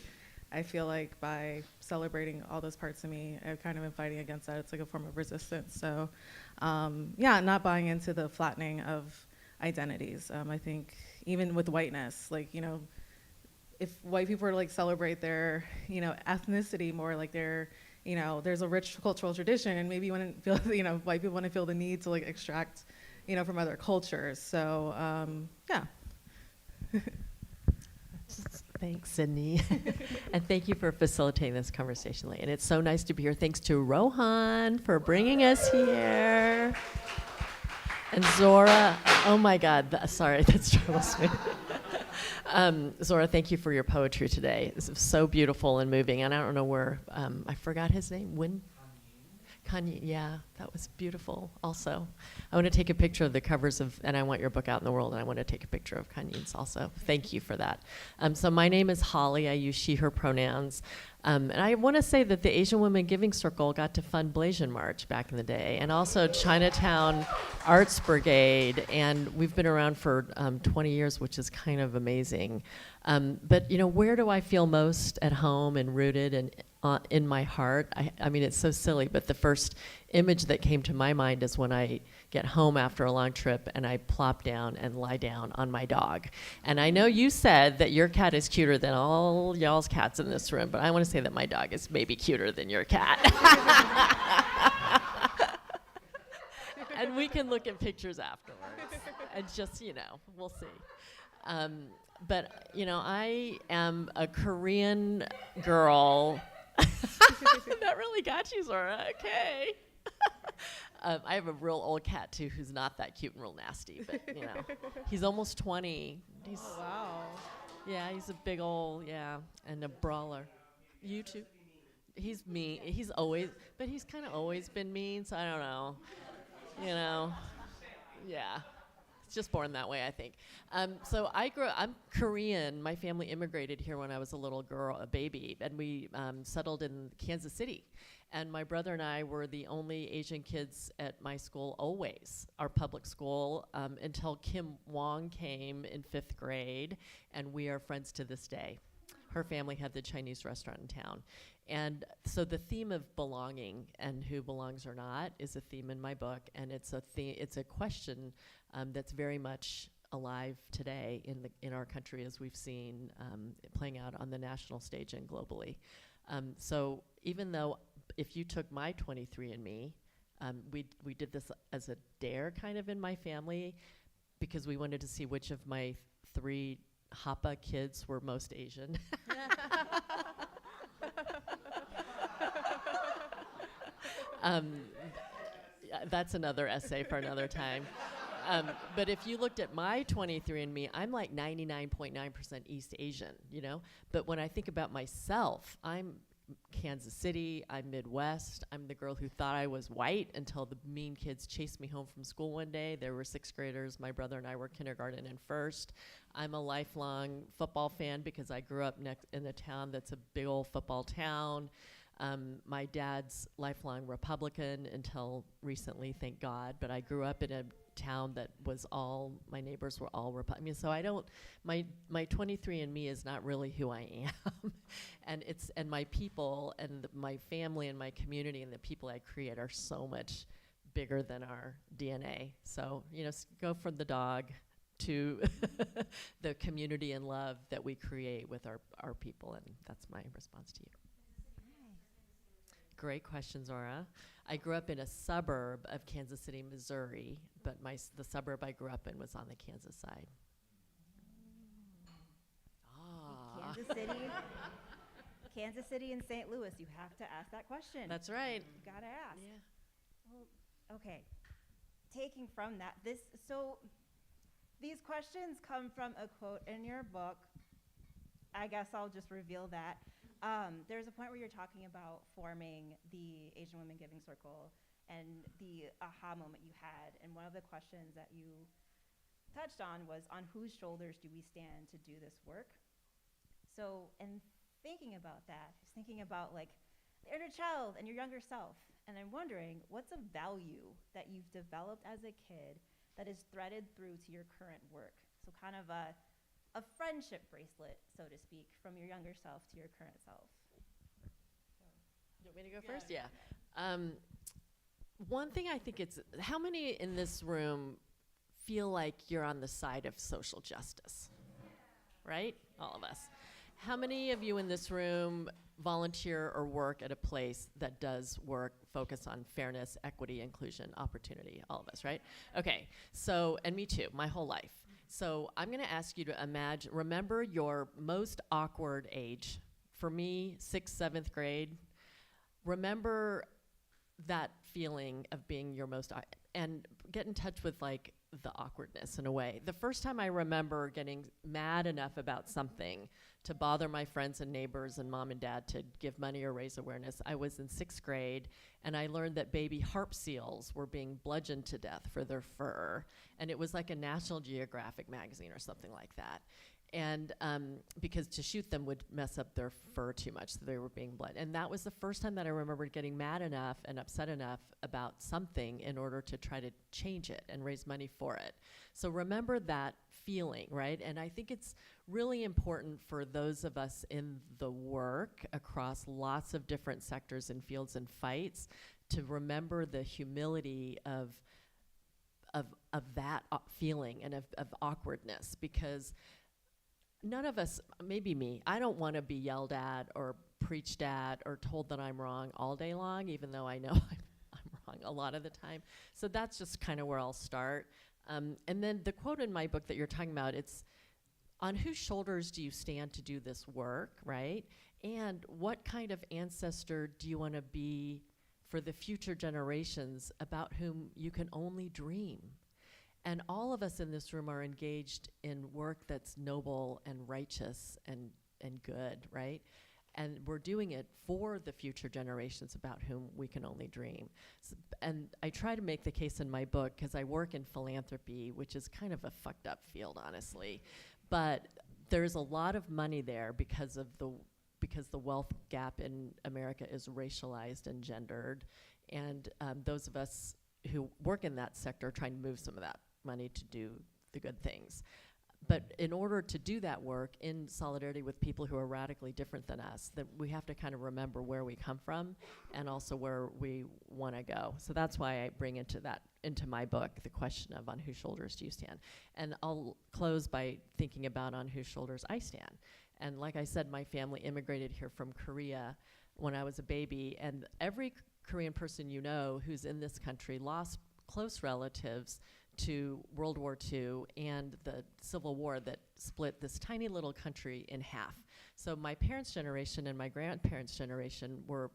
I feel like by celebrating all those parts of me, I've kind of been fighting against that. It's like a form of resistance. So, not buying into the flattening of identities. I think even with whiteness, like, if white people were to like celebrate their, ethnicity more, like their, there's a rich cultural tradition, and maybe you wouldn't feel, white people wouldn't feel the need to like extract, from other cultures. So, yeah. Thanks, Sydney. And thank you for facilitating this conversation, Lee. And it's so nice to be here. Thanks to Rohan for bringing us here. And Zora, oh my God, sorry, that's Charles. Zora, thank you for your poetry today. This is so beautiful and moving. And I don't know where, I forgot his name. KANYÍN, yeah, that was beautiful also. I want to take a picture of the covers of, and I want your book out in the world, and I want to take a picture of KANYÍN's also. Thank you for that. So my name is Hali. I use she, her pronouns. And I want to say that the Asian Women Giving Circle got to fund Blasian March back in the day, and also Chinatown Arts Brigade, and we've been around for 20 years, which is kind of amazing. But where do I feel most at home and rooted and in my heart? I mean, it's so silly, but the first image that came to my mind is when I get home after a long trip and I plop down and lie down on my dog. And I know you said that your cat is cuter than all y'all's cats in this room, but I want to say that my dog is maybe cuter than your cat. And we can look at pictures afterwards and just, we'll see. But, I am a Korean girl. That really got you, Zora. Okay. I have a real old cat, too, who's not that cute and real nasty. But, he's almost 20. He's, oh, wow. Yeah, he's a big old, and a brawler. You too? He's mean. He's kind of always been mean, so I don't know. Yeah. Just born that way, I think. So I'm Korean. My family immigrated here when I was a little girl, a baby, and we settled in Kansas City. And my brother and I were the only Asian kids at my school always, our public school, until Kim Wong came in 5th grade, and we are friends to this day. Her family had the Chinese restaurant in town. And so the theme of belonging and who belongs or not is a theme in my book, and it's a question that's very much alive today in our country, as we've seen playing out on the national stage and globally. So even though if you took my 23andMe, we did this as a dare kind of in my family, because we wanted to see which of my 3 Hapa kids were most Asian. That's another essay for another time. But if you looked at my 23andMe, I'm like 99.9% East Asian, you know? But when I think about myself, I'm Kansas City, I'm Midwest, I'm the girl who thought I was white until the mean kids chased me home from school one day. There were 6th graders, my brother and I were kindergarten and first. I'm a lifelong football fan because I grew up in a town that's a big old football town. My dad's lifelong Republican until recently, thank God, but I grew up in a town that was all, my neighbors were all Republican. I mean, so I don't, my 23andMe is not really who I am. and my people and my family and my community and the people I create are so much bigger than our DNA. So, you know, go from the dog to the community and love that we create with our people, and that's my response to you. Great question, Zora. I grew up in a suburb of Kansas City, Missouri, but the suburb I grew up in was on the Kansas side. Kansas City and St. Louis, you have to ask that question. That's right. You gotta ask. Yeah. Well, okay. Taking from that, these questions come from a quote in your book. I guess I'll just reveal that. There's a point where you're talking about forming the Asian Women Giving Circle and the aha moment you had. And one of the questions that you touched on was, on whose shoulders do we stand to do this work? So, and thinking about that, just thinking about like the inner child and your younger self. And I'm wondering, what's a value that you've developed as a kid that is threaded through to your current work? So kind of a friendship bracelet, so to speak, from your younger self to your current self. You want me to go first? Yeah. One thing I think how many in this room feel like you're on the side of social justice? Right? All of us. How many of you in this room volunteer or work at a place that does work focus on fairness, equity, inclusion, opportunity? All of us, right? Okay, so, and me too, my whole life. So I'm gonna ask you to remember your most awkward age. For me, 6th, 7th grade. Remember that feeling of being your most, and get in touch with like the awkwardness in a way. The first time I remember getting mad enough about something to bother my friends and neighbors and mom and dad to give money or raise awareness, I was in 6th grade, and I learned that baby harp seals were being bludgeoned to death for their fur. And it was like a National Geographic magazine or something like that. And because to shoot them would mess up their fur too much, so they were being bludgeoned. And that was the first time that I remembered getting mad enough and upset enough about something in order to try to change it and raise money for it. So remember that feeling, right? And I think it's really important for those of us in the work across lots of different sectors and fields and fights to remember the humility of that feeling and of awkwardness, because none of us, maybe me, I don't want to be yelled at or preached at or told that I'm wrong all day long, even though I know I'm wrong a lot of the time. So that's just kind of where I'll start. And then the quote in my book that you're talking about, it's, on whose shoulders do you stand to do this work, right? And what kind of ancestor do you want to be for the future generations about whom you can only dream? And all of us in this room are engaged in work that's noble and righteous and good, right? And we're doing it for the future generations about whom we can only dream. And I try to make the case in my book, because I work in philanthropy, which is kind of a fucked up field, honestly. But there's a lot of money there because the wealth gap in America is racialized and gendered. And those of us who work in that sector are trying to move some of that money to do the good things. But in order to do that work in solidarity with people who are radically different than us, that we have to kind of remember where we come from and also where we want to go. So that's why I bring into my book the question of on whose shoulders do you stand. And I'll close by thinking about on whose shoulders I stand. And like I said, my family immigrated here from Korea when I was a baby, and every Korean person you know who's in this country lost close relatives to World War II and the Civil War that split this tiny little country in half. So my parents' generation and my grandparents' generation were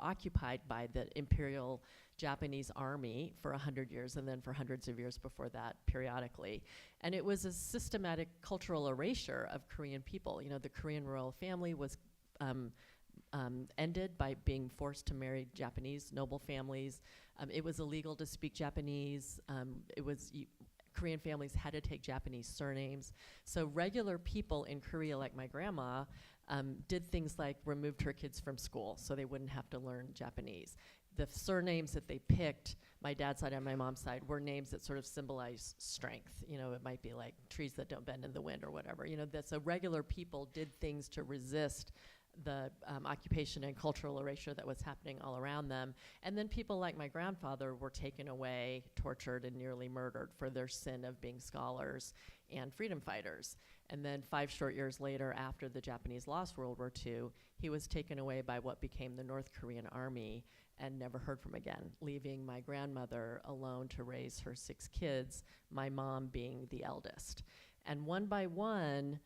occupied by the imperial Japanese army for 100 years, and then for hundreds of years before that, periodically. And it was a systematic cultural erasure of Korean people. You know, the Korean royal family was ended by being forced to marry Japanese noble families. It was illegal to speak Japanese. Korean families had to take Japanese surnames. So regular people in Korea, like my grandma, did things like removed her kids from school so they wouldn't have to learn Japanese. The surnames that they picked, my dad's side and my mom's side, were names that sort of symbolize strength. You know, it might be like trees that don't bend in the wind or whatever. You know, so regular people did things to resist the occupation and cultural erasure that was happening all around them. And then people like my grandfather were taken away, tortured, and nearly murdered for their sin of being scholars and freedom fighters. And then 5 short years later, after the Japanese lost World War II, he was taken away by what became the North Korean army and never heard from again, leaving my grandmother alone to raise her 6 kids, my mom being the eldest. And one by one,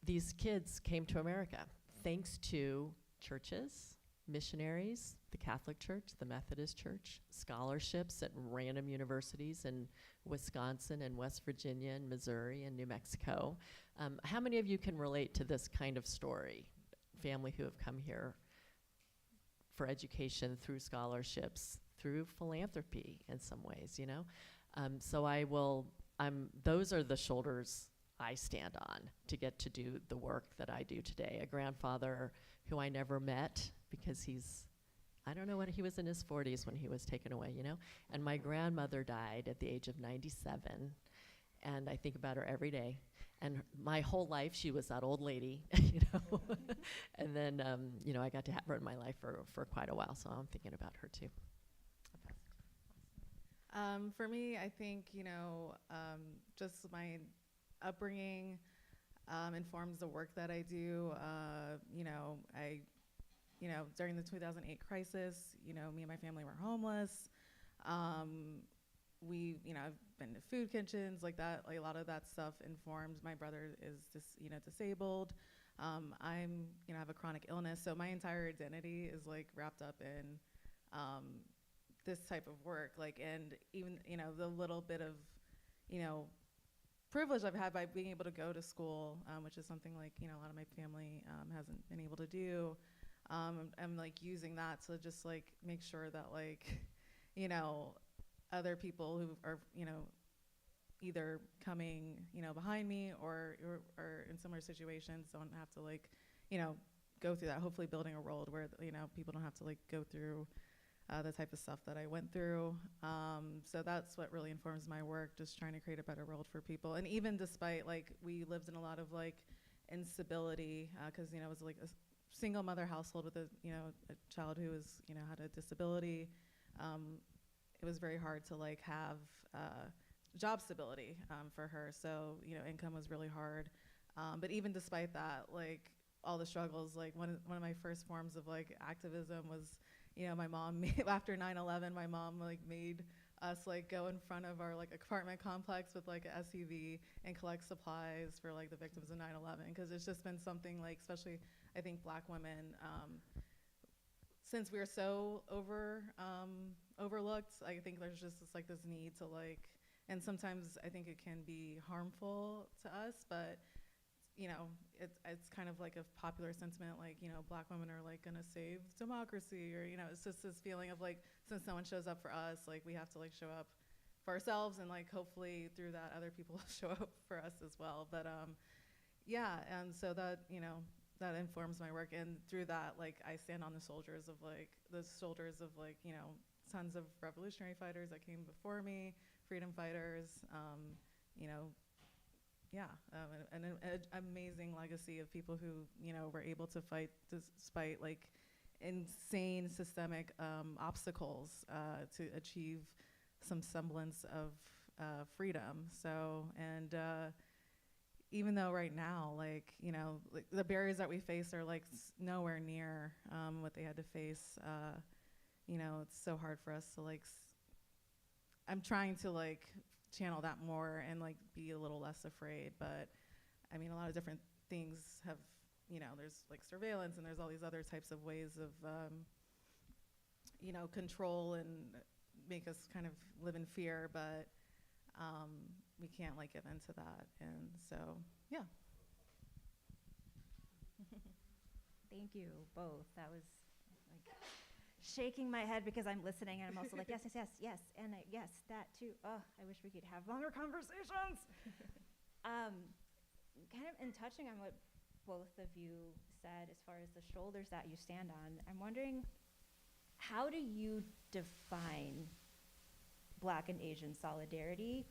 these kids came to America thanks to churches, missionaries, the Catholic Church, the Methodist Church, scholarships at random universities in Wisconsin and West Virginia and Missouri and New Mexico. How many of you can relate to this kind of story? Family who have come here for education through scholarships, through philanthropy in some ways, you know? Those are the shoulders I stand on to get to do the work that I do today. A grandfather who I never met because I don't know what, he was in his 40s when he was taken away, you know? And my grandmother died at the age of 97, and I think about her every day. And my whole life, she was that old lady, you know? And then, you know, I got to have her in my life for quite a while, so I'm thinking about her too. For me, I think, you know, just my upbringing informs the work that I do. During the 2008 crisis, you know, me and my family were homeless. I've been to food kitchens, like that. Like a lot of that stuff informs. My brother is disabled. I have a chronic illness, so my entire identity is like wrapped up in this type of work. Like, and even, you know, the little bit of, you know, privilege I've had by being able to go to school, which is something like, you know, a lot of my family hasn't been able to do. I'm like using that to just like make sure that, like, you know, other people who are, you know, either coming, you know, behind me or in similar situations don't have to, like, you know, go through that. Hopefully building a world where, you know, people don't have to like go through the type of stuff that I went through. So that's what really informs my work, just trying to create a better world for people. And even despite, like, we lived in a lot of like instability, because, you know, it was like a single mother household with a, you know, a child who was, you know, had a disability. It was very hard to like have job stability for her. So, you know, income was really hard. But even despite that, like all the struggles, like one of my first forms of like activism was, you know, my mom after 9/11, my mom like made us like go in front of our like apartment complex with like an SUV and collect supplies for like the victims of 9/11, because it's just been something, like, especially I think Black women, since we're so overlooked, I think there's just this need to like, and sometimes I think it can be harmful to us, but, you know, it's kind of like a popular sentiment, like, you know, Black women are like gonna save democracy, or, you know, it's just this feeling of like, since no one shows up for us, like we have to like show up for ourselves, and like hopefully through that other people show up for us as well. But yeah, and so that, you know, that informs my work, and through that, like, I stand on the shoulders of like you know, tons of revolutionary fighters that came before me, freedom fighters, you know. Yeah, an amazing legacy of people who, you know, were able to fight despite like insane systemic obstacles to achieve some semblance of freedom. So, and even though right now, like, you know, like the barriers that we face are like nowhere near what they had to face, you know, it's so hard for us to like, I'm trying to like channel that more and like be a little less afraid. But I mean, a lot of different things have, you know, there's like surveillance, and there's all these other types of ways of control and make us kind of live in fear, but we can't like give into that. And so, yeah. Thank you both. That was like shaking my head because I'm listening, and I'm also like, yes, yes, yes, yes, and yes, that too. Oh, I wish we could have longer conversations. Kind of in touching on what both of you said as far as the shoulders that you stand on, I'm wondering, how do you define Black and Asian solidarity?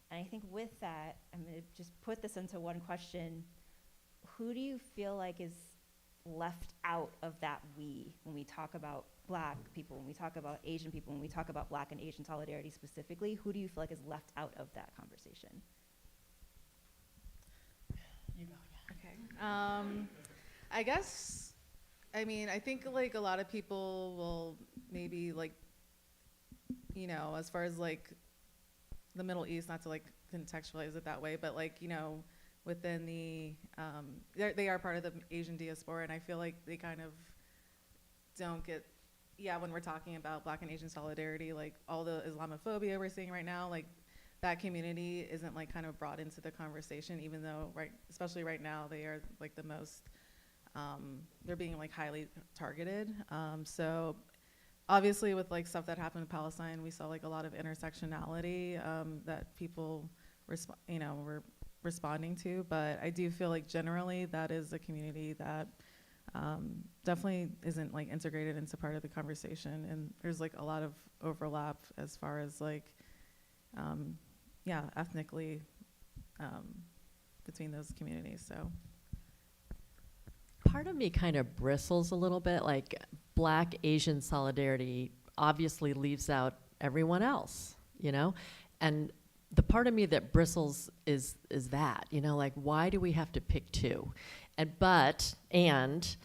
And I think with that, I'm going to just put this into one question. Who do you feel like is left out of that when we talk about Black people, when we talk about Asian people, when we talk about Black and Asian solidarity specifically? Who do you feel like is left out of that conversation? You go again. Okay. I guess, I think like a lot of people will maybe like, as far as like the Middle East, not to like contextualize it that way, but like, within the, they are part of the Asian diaspora, and I feel like they kind of don't get, when we're talking about Black and Asian solidarity, like all the Islamophobia we're seeing right now, like that community isn't like kind of brought into the conversation, even though especially right now, they are like the most, they're being like highly targeted. So obviously with like stuff that happened in Palestine, we saw like a lot of intersectionality that people were responding to, but I do feel like generally that is a community that definitely isn't like integrated into part of the conversation, and there's like a lot of overlap as far as like ethnically between those communities. So part of me kind of bristles a little bit, like Black Asian solidarity obviously leaves out everyone else, and the part of me that bristles is that, like, why do we have to pick two? And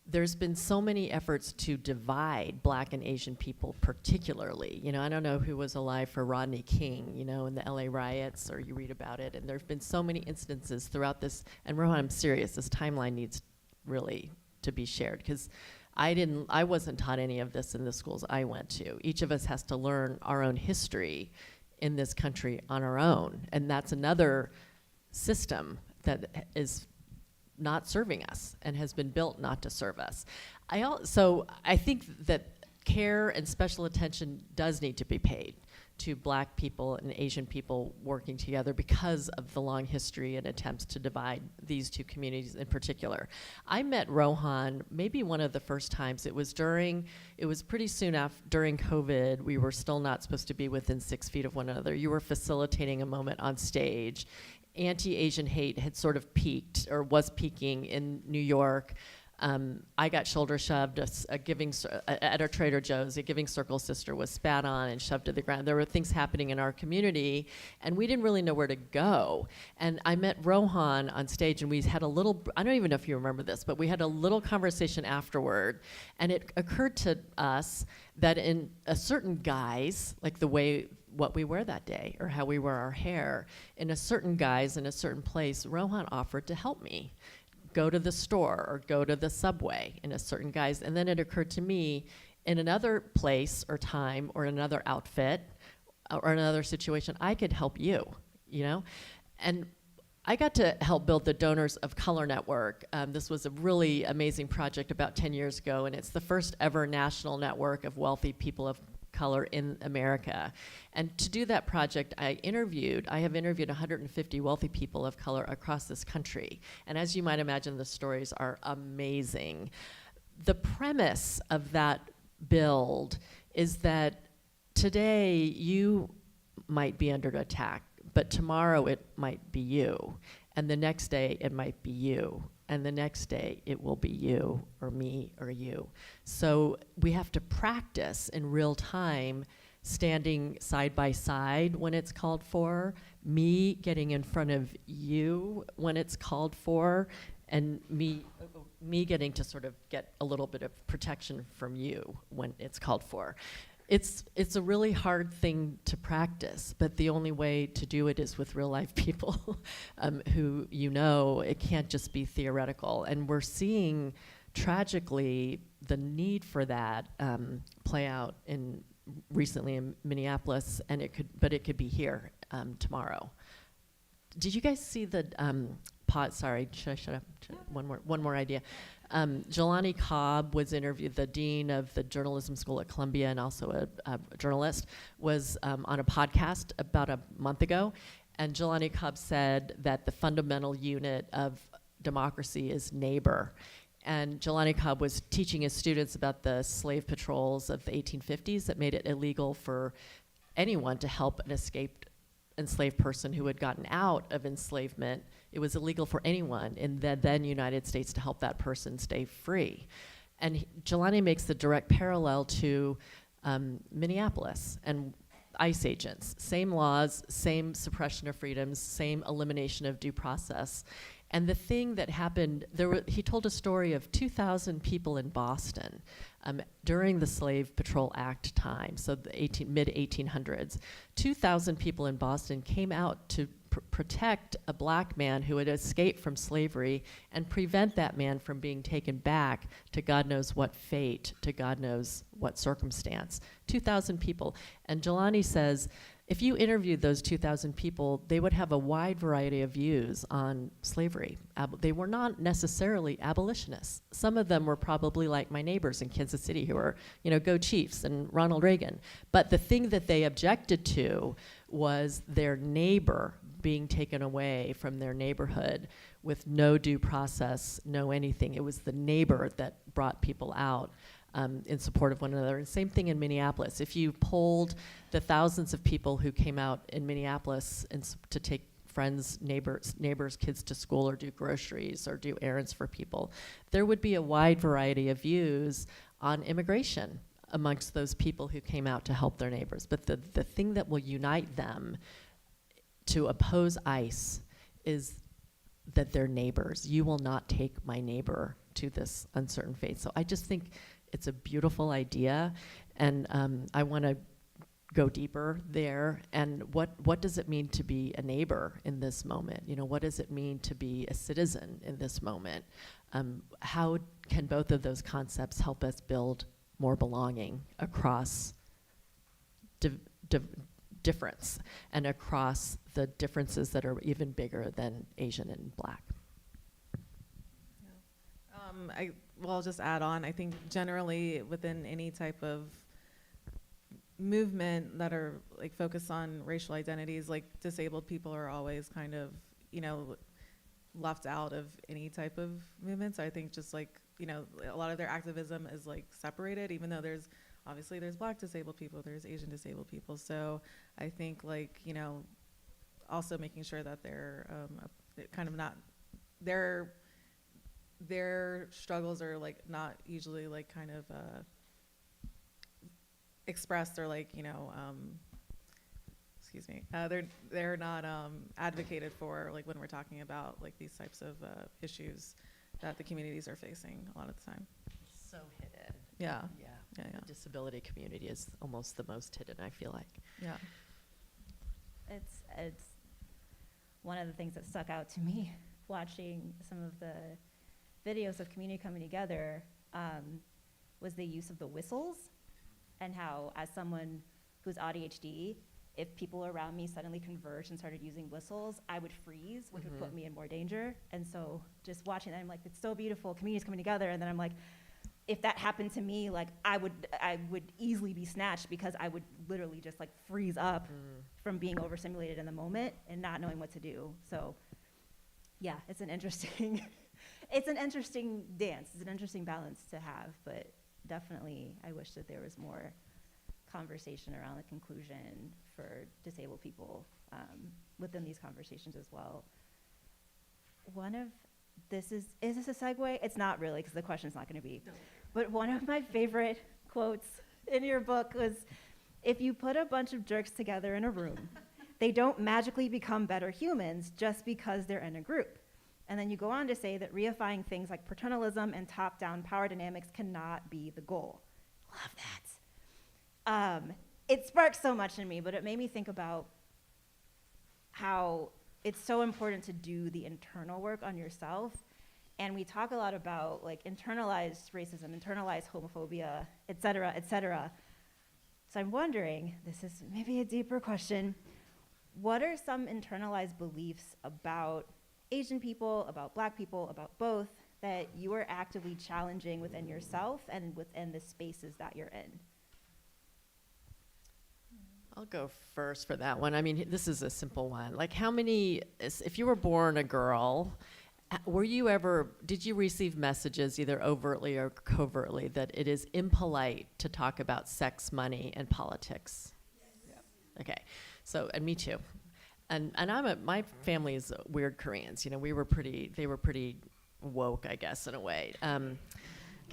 there's been so many efforts to divide Black and Asian people particularly. I don't know who was alive for Rodney King, in the LA riots, or you read about it, and there've been so many instances throughout this, and Rohan, I'm serious, this timeline needs really to be shared, because I wasn't taught any of this in the schools I went to. Each of us has to learn our own history in this country on our own, and that's another system that is not serving us and has been built not to serve us. So I think that care and special attention does need to be paid to Black people and Asian people working together because of the long history and attempts to divide these two communities in particular. I met Rohan maybe one of the first times. It was pretty soon after, during COVID. We were still not supposed to be within 6 feet of one another. You were facilitating a moment on stage. Anti-Asian hate had sort of peaked, or was peaking in New York. I got shoulder shoved at our Trader Joe's. A Giving Circle sister was spat on and shoved to the ground. There were things happening in our community, and we didn't really know where to go. And I met Rohan on stage, and we had a little, I don't even know if you remember this, but we had a little conversation afterward, and it occurred to us that in a certain guise, like what we wear that day, or how we wear our hair, in a certain guise, in a certain place, Rohan offered to help me go to the store or go to the subway in a certain guise. And then it occurred to me, in another place or time or another outfit or another situation, I could help you, And I got to help build the Donors of Color Network. This was a really amazing project about 10 years ago, and it's the first ever national network of wealthy people of color in America. And to do that project, I have interviewed 150 wealthy people of color across this country. And as you might imagine, the stories are amazing. The premise of that build is that today you might be under attack, but tomorrow it might be you. And the next day it might be you. And the next day it will be you or me or you. So we have to practice in real time, standing side by side when it's called for, me getting in front of you when it's called for, and me getting to sort of get a little bit of protection from you when it's called for. It's a really hard thing to practice, but the only way to do it is with real life people who it can't just be theoretical. And we're seeing tragically, the need for that play out recently in Minneapolis, and it could be here tomorrow. Did you guys see the sorry, should I shut up? One more idea. Jelani Cobb was interviewed, the dean of the journalism school at Columbia and also a journalist, was on a podcast about a month ago, and Jelani Cobb said that the fundamental unit of democracy is neighbor. And Jelani Cobb was teaching his students about the slave patrols of the 1850s that made it illegal for anyone to help an escaped enslaved person who had gotten out of enslavement. It was illegal for anyone in the then United States to help that person stay free. And Jelani makes the direct parallel to Minneapolis and ICE agents. Same laws, same suppression of freedoms, same elimination of due process. And the thing that happened, he told a story of 2,000 people in Boston during the Slave Patrol Act time, so the mid-1800s. 2,000 people in Boston came out to protect a black man who had escaped from slavery and prevent that man from being taken back to God knows what fate, to God knows what circumstance. 2,000 people. And Jelani says, if you interviewed those 2,000 people, they would have a wide variety of views on slavery. They were not necessarily abolitionists. Some of them were probably like my neighbors in Kansas City who were, Go Chiefs and Ronald Reagan. But the thing that they objected to was their neighbor being taken away from their neighborhood with no due process, no anything. It was the neighbor that brought people out in support of one another. And same thing in Minneapolis. If you polled the thousands of people who came out in Minneapolis to take friends, neighbors, kids to school or do groceries or do errands for people, there would be a wide variety of views on immigration amongst those people who came out to help their neighbors. But the thing that will unite them to oppose ICE is that they're neighbors. You will not take my neighbor to this uncertain fate. So I just think it's a beautiful idea, and I want to go deeper there. And what does it mean to be a neighbor in this moment? What does it mean to be a citizen in this moment? How can both of those concepts help us build more belonging across difference and across the differences that are even bigger than Asian and Black? I'll just add on. I think generally within any type of movement that are like focused on racial identities, like disabled people are always kind of, left out of any type of movement. So I think just like, a lot of their activism is like separated, even though there's Black disabled people, there's Asian disabled people. So I think like, also making sure that they're kind of not, their struggles are like not usually like kind of expressed or like they're not advocated for, like when we're talking about like these types of issues that the communities are facing a lot of the time. So hidden. Yeah. The disability community is almost the most hidden, I feel like. Yeah. It's one of the things that stuck out to me watching some of the videos of community coming together was the use of the whistles, and how as someone who's ADHD, if people around me suddenly converged and started using whistles, I would freeze, which would put me in more danger. And so just watching that, I'm like, it's so beautiful, communities coming together. And then I'm like, if that happened to me, like I would easily be snatched, because I would literally just like freeze up from being overstimulated in the moment and not knowing what to do. So yeah, it's an interesting it's an interesting dance. It's an interesting balance to have, but definitely I wish that there was more conversation around the conclusion for disabled people within these conversations as well. Is this a segue? It's not really, because the question's not gonna be. No. But one of my favorite quotes in your book was, if you put a bunch of jerks together in a room, they don't magically become better humans just because they're in a group. And then you go on to say that reifying things like paternalism and top-down power dynamics cannot be the goal. Love that. It sparked so much in me, but it made me think about how it's so important to do the internal work on yourself And we talk a lot about like internalized racism, internalized homophobia, et cetera, et cetera. So I'm wondering, this is maybe a deeper question, what are some internalized beliefs about Asian people, about Black people, about both, that you are actively challenging within yourself and within the spaces that you're in? I'll go first for that one. I mean, this is a simple one. Like, how many, if you were born a girl, did you receive messages either overtly or covertly that it is impolite to talk about sex, money, and politics? Yes. Okay, so, and me too. And my family is weird Koreans. You know, they were pretty woke, I guess, in a way. Can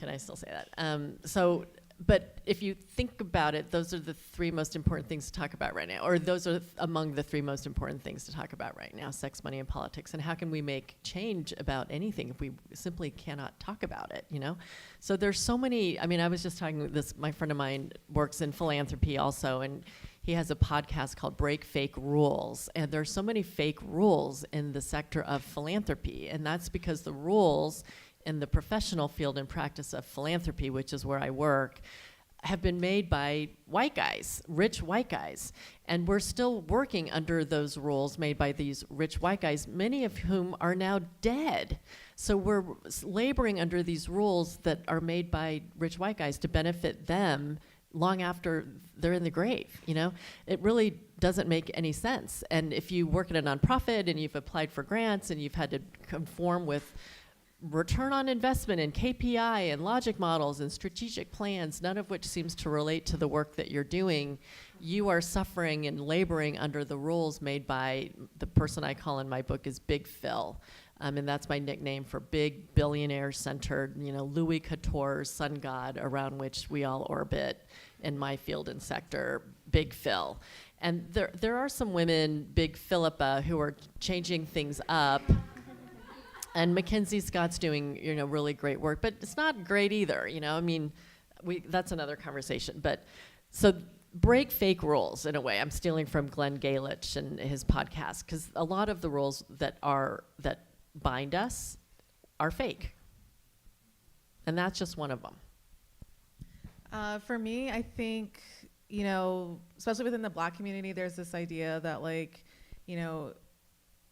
I still say that? But if you think about it, those are the three most important things to talk about right now, or those are among the three most important things to talk about right now: sex, money, and politics. And how can we make change about anything if we simply cannot talk about it, you know? So there's so many, I mean, I was just talking with this, my friend of mine works in philanthropy also, and he has a podcast called Break Fake Rules. And there's so many fake rules in the sector of philanthropy, and that's because the rules in the professional field and practice of philanthropy, which is where I work, have been made by white guys, rich white guys. And we're still working under those rules made by these rich white guys, many of whom are now dead. So we're laboring under these rules that are made by rich white guys to benefit them long after they're in the grave, you know? It really doesn't make any sense. And if you work at a nonprofit and you've applied for grants and you've had to conform with return on investment and KPI and logic models and strategic plans, none of which seems to relate to the work that you're doing, you are suffering and laboring under the rules made by the person I call in my book is Big Phil. And that's my nickname for big billionaire-centered, you know, Louis Couture's sun god around which we all orbit in my field and sector, Big Phil. And there are some women, Big Philippa, who are changing things up. And Mackenzie Scott's doing, you know, really great work, but it's not great either, you know. I mean, that's another conversation. But so break fake rules in a way. I'm stealing from Glenn Galich and his podcast, because a lot of the rules that bind us are fake, and that's just one of them. For me, I think, you know, especially within the Black community, there's this idea that, like, you know,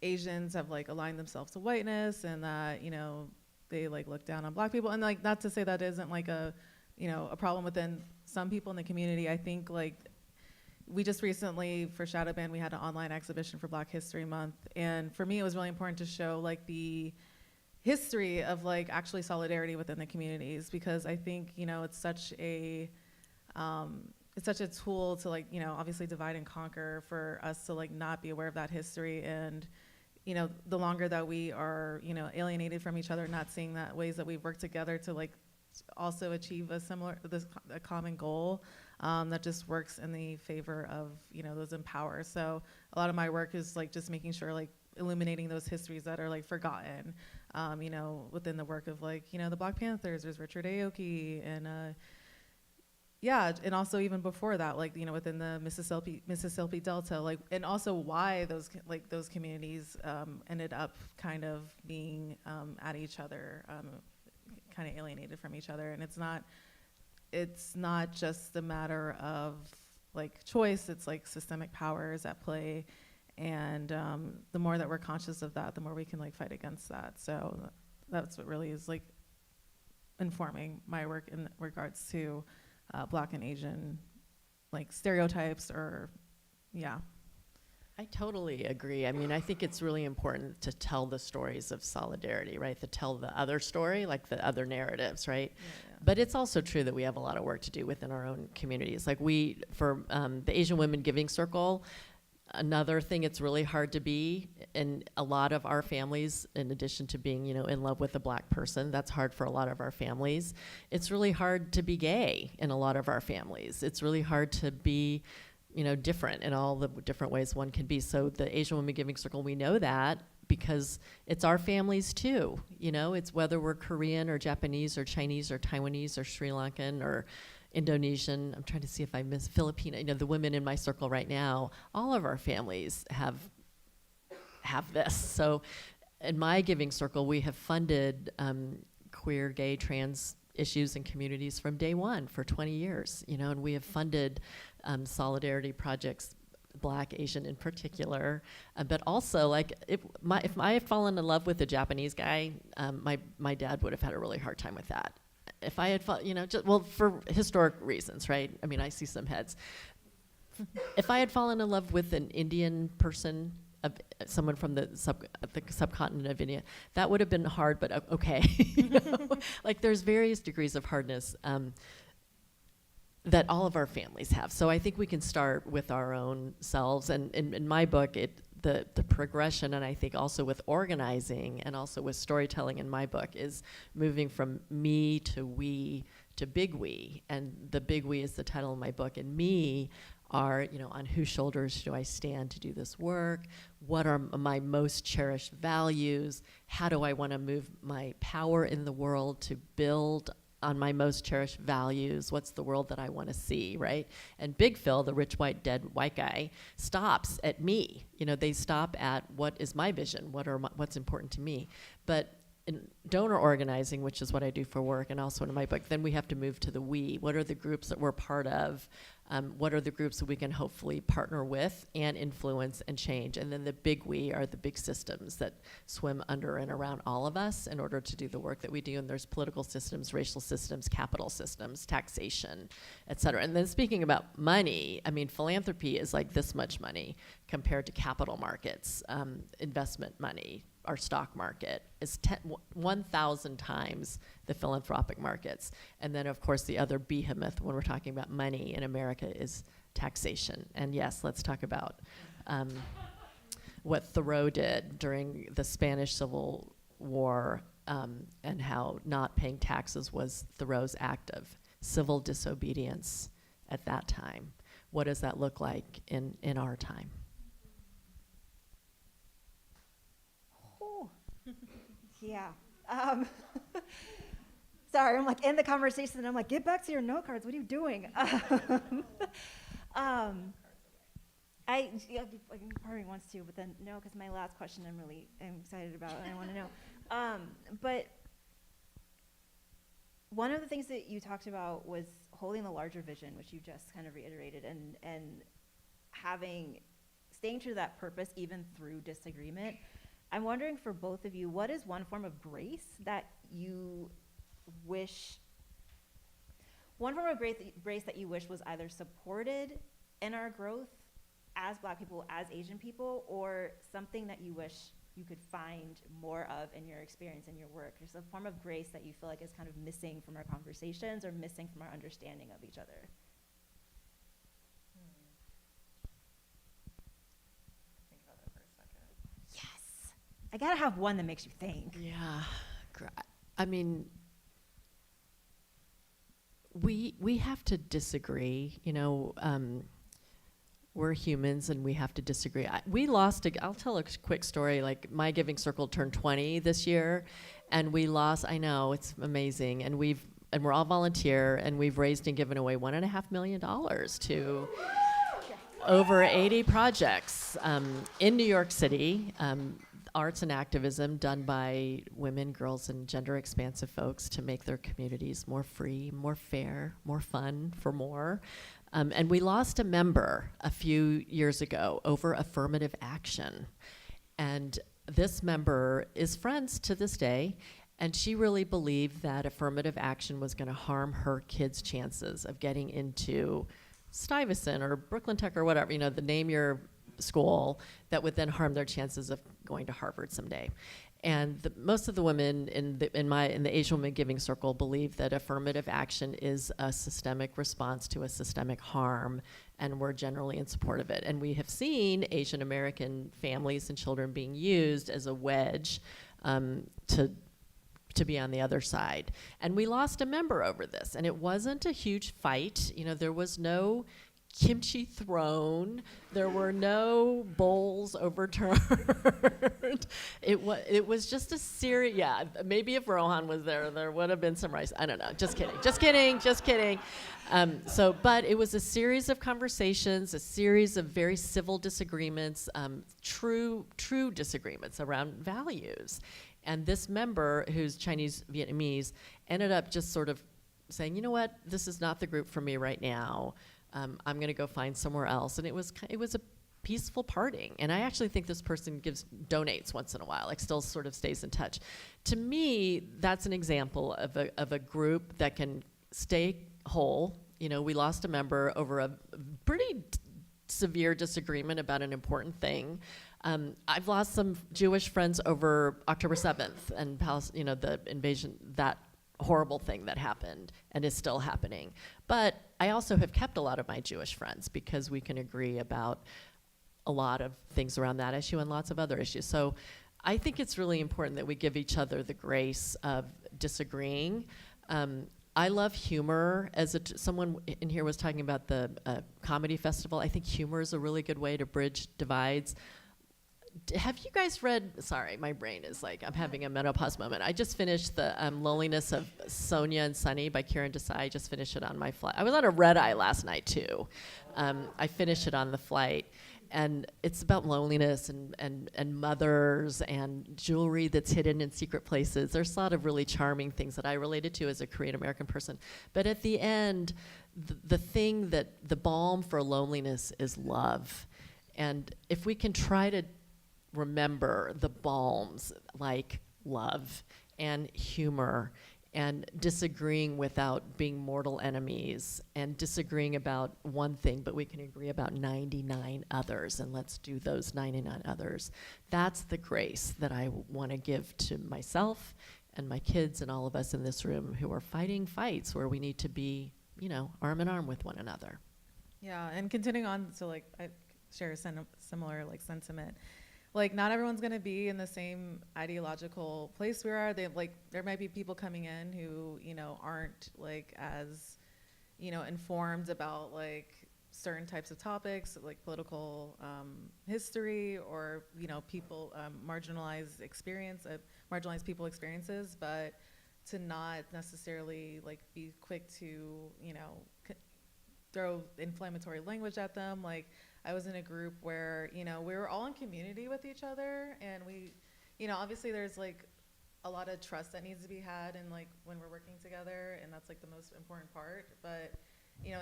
Asians have like aligned themselves to whiteness, and that, you know, they like look down on Black people, and like, not to say that isn't like a, you know, a problem within some people in the community. I think like we just recently for Shadow Band, we had an online exhibition for Black History Month, and for me it was really important to show like the history of like actually solidarity within the communities, because I think, you know, it's such a tool to, like, you know, obviously divide and conquer, for us to like not be aware of that history. And, you know, the longer that we are, you know, alienated from each other, not seeing that ways that we've worked together to like also achieve a common goal, that just works in the favor of, you know, those in power. So a lot of my work is like just making sure, like, illuminating those histories that are like forgotten, you know, within the work of, like, you know, the Black Panthers. There's Richard Aoki, and yeah, and also even before that, like, you know, within the Mississippi Delta, like, and also why those communities ended up kind of being at each other, kind of alienated from each other. And it's not just a matter of like choice, it's like systemic powers at play. And the more that we're conscious of that, the more we can like fight against that. So that's what really is like informing my work in regards to Black and Asian like stereotypes, or yeah. I totally agree. I mean, I think it's really important to tell the stories of solidarity, right? To tell the other story, like the other narratives, right? Yeah. But it's also true that we have a lot of work to do within our own communities. Like for the Asian Women Giving Circle, another thing it's really hard to be in a lot of our families, in addition to being, you know, in love with a Black person, that's hard for a lot of our families. It's really hard to be gay in a lot of our families. It's really hard to be, you know, different in all the different ways one can be. So the Asian Women Giving Circle, we know that because it's our families too. You know, it's whether we're Korean or Japanese or Chinese or Taiwanese or Sri Lankan or Indonesian. I'm trying to see if I miss Filipino. You know, the women in my circle right now, all of our families have this. So in my giving circle, we have funded queer, gay, trans issues and communities from day one for 20 years, you know, and we have funded solidarity projects, Black, Asian in particular, but also like if I had fallen in love with a Japanese guy, my dad would have had a really hard time with that. If I had, well, for historic reasons, right? I mean, I see some heads. If I had fallen in love with an Indian person, someone from the subcontinent of India, that would have been hard, but okay. You know? Like there's various degrees of hardness that all of our families have. So I think we can start with our own selves. And in my book, the progression, and I think also with organizing and also with storytelling in my book, is moving from me to we to big we. And the big we is the title of my book. And me are, you know, on whose shoulders do I stand to do this work? What are my most cherished values? How do I want to move my power in the world to build on my most cherished values? What's the world that I want to see, right? And Big Phil, the rich, white, dead white guy, stops at me. You know, they stop at what is my vision, what's important to me. But in donor organizing, which is what I do for work and also in my book, then we have to move to the we. What are the groups that we're part of? What are the groups that we can hopefully partner with and influence and change? And then the big we are the big systems that swim under and around all of us in order to do the work that we do. And there's political systems, racial systems, capital systems, taxation, et cetera. And then speaking about money, I mean, philanthropy is like this much money compared to capital markets, investment money. Our stock market is 1,000 times the philanthropic markets. And then, of course, the other behemoth when we're talking about money in America is taxation. And yes, let's talk about what Thoreau did during the Spanish Civil War and how not paying taxes was Thoreau's act of civil disobedience at that time. What does that look like in our time? Yeah. Sorry, I'm like in the conversation and I'm like, get back to your note cards. What are you doing? Part of me wants to, but then no, because my last question I'm excited about and I want to know. But one of the things that you talked about was holding the larger vision, which you just kind of reiterated, and staying true to that purpose even through disagreement. I'm wondering for both of you, what is one form of grace that you wish was either supported in our growth as Black people, as Asian people, or something that you wish you could find more of in your experience, in your work? There's a form of grace that you feel like is kind of missing from our conversations or missing from our understanding of each other. I gotta have one that makes you think. Yeah, I mean, we have to disagree. You know, we're humans and we have to disagree. I'll tell a quick story. Like my giving circle turned 20 this year, and we lost. I know, it's amazing, and we're all volunteer, and we've raised and given away $1.5 million to over 80 projects in New York City. Arts and activism done by women, girls, and gender expansive folks to make their communities more free, more fair, more fun for more. And we lost a member a few years ago over affirmative action. And this member is friends to this day, and she really believed that affirmative action was gonna harm her kids' chances of getting into Stuyvesant or Brooklyn Tech or whatever, you know, the name your school, that would then harm their chances of going to Harvard someday. And most of the women in the Asian Women Giving Circle believe that affirmative action is a systemic response to a systemic harm, and we're generally in support of it. And we have seen Asian American families and children being used as a wedge to be on the other side. And we lost a member over this, and it wasn't a huge fight. You know, there was no kimchi thrown. There were no bowls overturned. It was just a series. Yeah, maybe if Rohan was there, there would have been some rice. I don't know. Just kidding. Just kidding. Just kidding. But it was a series of conversations, a series of very civil disagreements, true disagreements around values. And this member, who's Chinese Vietnamese, ended up just sort of saying, you know what, this is not the group for me right now. I'm going to go find somewhere else. And it was a peaceful parting. And I actually think this person donates once in a while, like still sort of stays in touch. To me, that's an example of a group that can stay whole. You know, we lost a member over a pretty severe disagreement about an important thing. I've lost some Jewish friends over October 7th and the invasion, that horrible thing that happened and is still happening. But I also have kept a lot of my Jewish friends because we can agree about a lot of things around that issue and lots of other issues. So I think it's really important that we give each other the grace of disagreeing. I love humor. Someone in here was talking about the comedy festival. I think humor is a really good way to bridge divides. Have you guys read, sorry, my brain is like, I'm having a menopause moment. I just finished the Loneliness of Sonia and Sunny by Karen Desai. I just finished it on my flight. I was on a red eye last night too. I finished it on the flight. And it's about loneliness and mothers and jewelry that's hidden in secret places. There's a lot of really charming things that I related to as a Korean American person. But at the end, the thing that the balm for loneliness is love. And if we can try to remember the balms like love and humor and disagreeing without being mortal enemies and disagreeing about one thing, but we can agree about 99 others, and let's do those 99 others. That's the grace that I want to give to myself and my kids and all of us in this room who are fighting fights where we need to be, arm in arm with one another. Yeah, and continuing on, so like I share a similar like sentiment. Like, not everyone's gonna be in the same ideological place we are. There might be people coming in who, aren't like as, informed about like certain types of topics, like political history or, people marginalized people experiences, but to not necessarily like be quick to, throw inflammatory language at them. Like, I was in a group where, we were all in community with each other, and we, obviously there's like a lot of trust that needs to be had and like when we're working together, and that's like the most important part. But,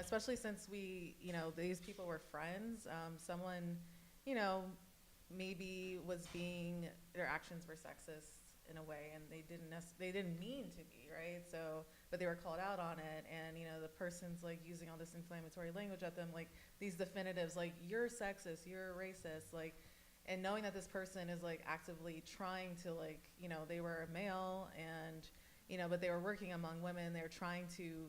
especially since we, these people were friends, someone, maybe their actions were sexist in a way, and they didn't mean to be, right? So, but they were called out on it, and the person's like using all this inflammatory language at them, like these definitives, like you're sexist, you're racist, like, and knowing that this person is like actively trying to like, they were a male and, but they were working among women, they're trying to,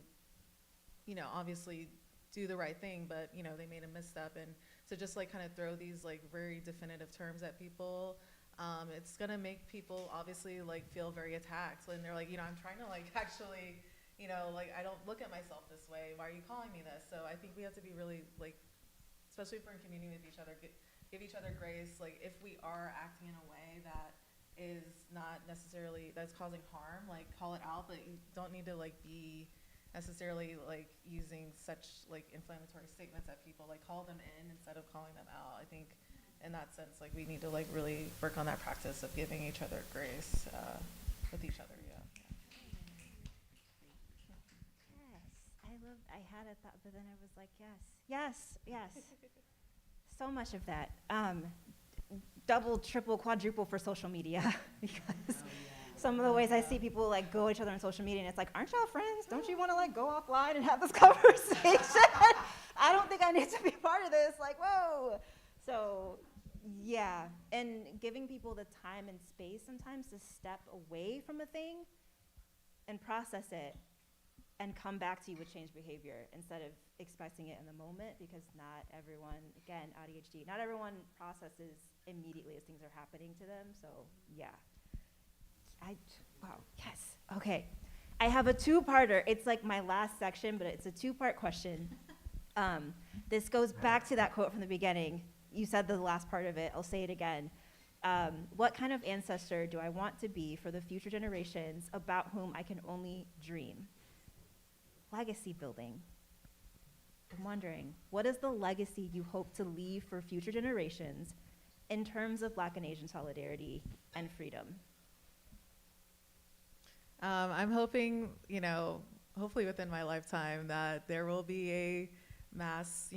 obviously do the right thing, but they made a misstep, and to just like kind of throw these like very definitive terms at people. It's gonna make people obviously like feel very attacked when they're like, I'm trying to like actually, like I don't look at myself this way. Why are you calling me this? So I think we have to be really like, especially if we're in community with each other, give each other grace. Like if we are acting in a way that is not necessarily, that's causing harm, like call it out, but you don't need to like be necessarily like using such like inflammatory statements at people. Like call them in instead of calling them out. I think in that sense, like we need to like really work on that practice of giving each other grace with each other. I had a thought, but then I was like, yes. So much of that. Double, triple, quadruple for social media because some of the ways I see people like go at each other on social media, and it's like, aren't y'all friends? Don't you want to like go offline and have this conversation? I don't think I need to be part of this. Like, whoa. So, yeah, and giving people the time and space sometimes to step away from a thing and process it and come back to you with changed behavior instead of expecting it in the moment, because not everyone, again, ADHD, not everyone processes immediately as things are happening to them. So, yeah. Wow, yes. Okay. I have a two-parter. It's like my last section, but it's a two-part question. This goes back to that quote from the beginning. You said the last part of it. I'll say it again. What kind of ancestor do I want to be for the future generations about whom I can only dream? Legacy building. I'm wondering, what is the legacy you hope to leave for future generations in terms of Black and Asian solidarity and freedom? I'm hoping, hopefully within my lifetime, that there will be a mass,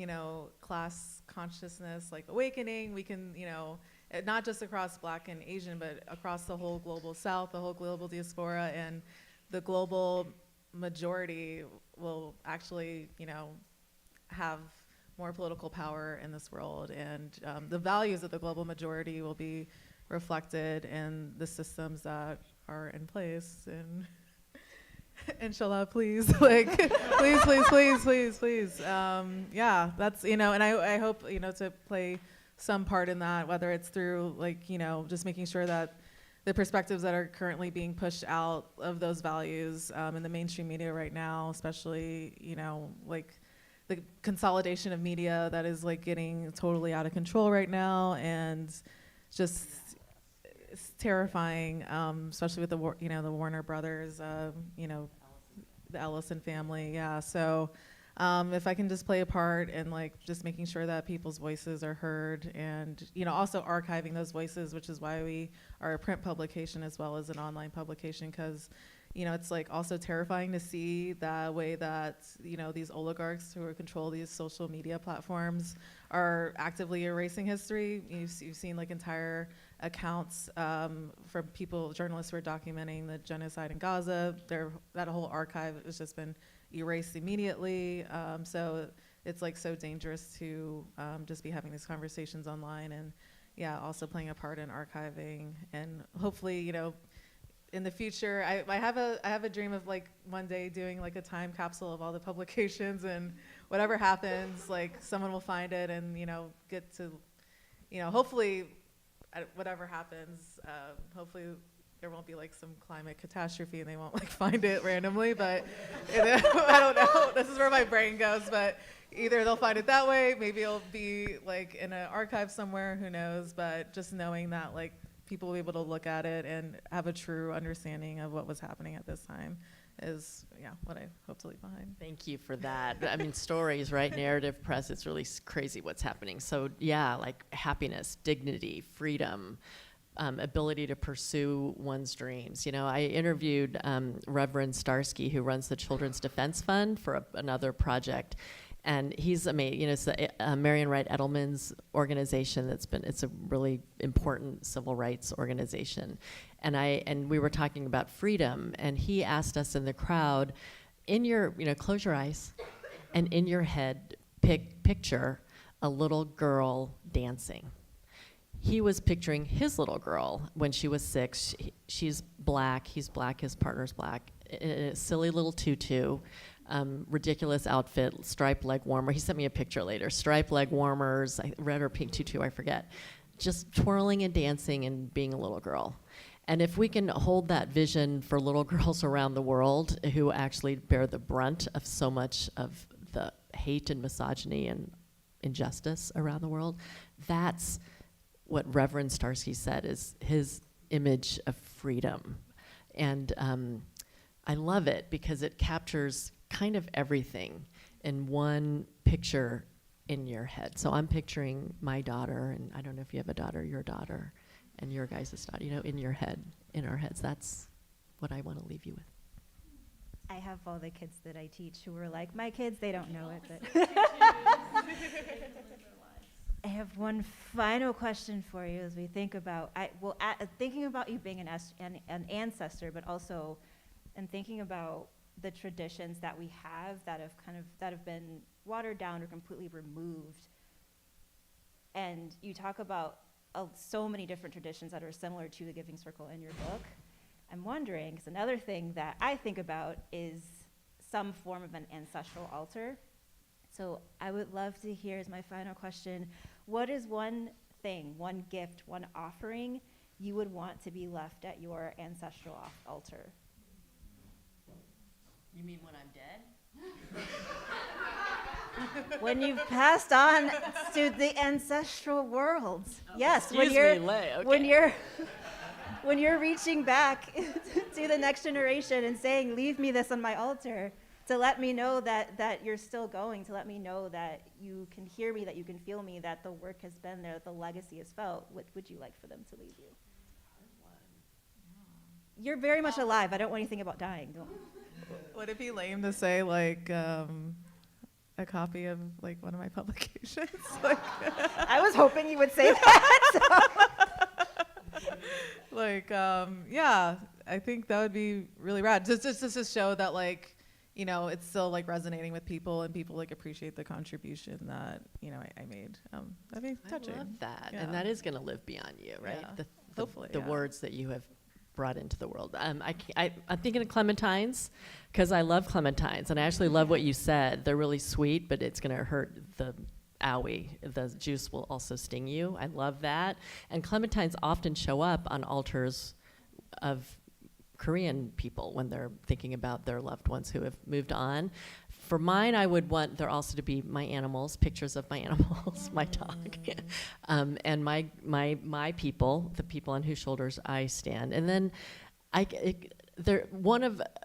class consciousness, like awakening. We can, not just across Black and Asian, but across the whole global South, the whole global diaspora, and the global majority will actually, have more political power in this world, and the values of the global majority will be reflected in the systems that are in place. And inshallah, please, please. Yeah, that's, and I hope, to play some part in that, whether it's through just making sure that the perspectives that are currently being pushed out of those values in the mainstream media right now, especially, the consolidation of media that is getting totally out of control right now, and just it's terrifying, especially with the Warner Brothers, the Ellison family. Yeah, so if I can just play a part in just making sure that people's voices are heard, and also archiving those voices, which is why we are a print publication as well as an online publication, because it's also terrifying to see the way that these oligarchs who control these social media platforms are actively erasing history. You've seen entire accounts from journalists who are documenting the genocide in Gaza. That whole archive has just been erased immediately. So it's so dangerous to just be having these conversations online, and also playing a part in archiving, and hopefully in the future, I have a dream of one day doing a time capsule of all the publications, and whatever happens, someone will find it and get to, hopefully, whatever happens, hopefully there won't be some climate catastrophe and they won't find it randomly. But I don't know. This is where my brain goes. But either they'll find it that way, maybe it'll be in an archive somewhere. Who knows? But just knowing that people will be able to look at it and have a true understanding of what was happening at this time is, what I hope to leave behind. Thank you for that. I mean, stories, right? Narrative press, it's really crazy what's happening. So happiness, dignity, freedom, ability to pursue one's dreams. I interviewed Reverend Starsky, who runs the Children's Defense Fund, for another project. And he's amazing. It's the Marian Wright Edelman's organization. It's a really important civil rights organization. And we were talking about freedom, and he asked us in the crowd, close your eyes, and in your head, picture a little girl dancing. He was picturing his little girl when she was 6. She's Black, he's Black, his partner's Black, in a silly little tutu. Ridiculous outfit, striped leg warmer. He sent me a picture later. Striped leg warmers, red or pink tutu, I forget. Just twirling and dancing and being a little girl. And if we can hold that vision for little girls around the world who actually bear the brunt of so much of the hate and misogyny and injustice around the world, that's what Reverend Starsky said is his image of freedom. And I love it because it captures kind of everything in one picture in your head. So I'm picturing my daughter, and I don't know if you have a daughter, your daughter, and your guys' daughter, in your head, in our heads. That's what I want to leave you with. I have all the kids that I teach who are my kids, they don't know it, but I have one final question for you as we think about, thinking about you being an ancestor, but also, and thinking about the traditions that we have that have been watered down or completely removed. And you talk about so many different traditions that are similar to the Giving Circle in your book. I'm wondering, because another thing that I think about is some form of an ancestral altar. So I would love to hear, as my final question, what is one thing, one gift, one offering you would want to be left at your ancestral altar? You mean when I'm dead? when you've passed on to the ancestral worlds. Yes, Excuse me, Lay, okay. when you're reaching back to the next generation and saying, leave me this on my altar, to let me know that you're still going, to let me know that you can hear me, that you can feel me, that the work has been there, that the legacy is felt. What would you like for them to leave you? You're very much alive. I don't want anything about dying. Don't. Would it be lame to say like a copy of like one of my publications? Like, I was hoping you would say that. Like, yeah, I think that would be really rad. Just to show that, like, you know, it's still like resonating with people, and people like appreciate the contribution that, you know, I made. That'd be touching. I love that, Yeah. and that is going to live beyond you, right? Yeah. Hopefully, the yeah. words that you have brought into the world. I'm thinking of clementines, because I love clementines, and I actually love what you said. They're really sweet, but it's going to hurt the owie. The juice will also sting you. I love that. And clementines often show up on altars of Korean people when they're thinking about their loved ones who have moved on. For mine, I would want there also to be my animals, pictures of my animals, my dog, and my people, the people on whose shoulders I stand. And then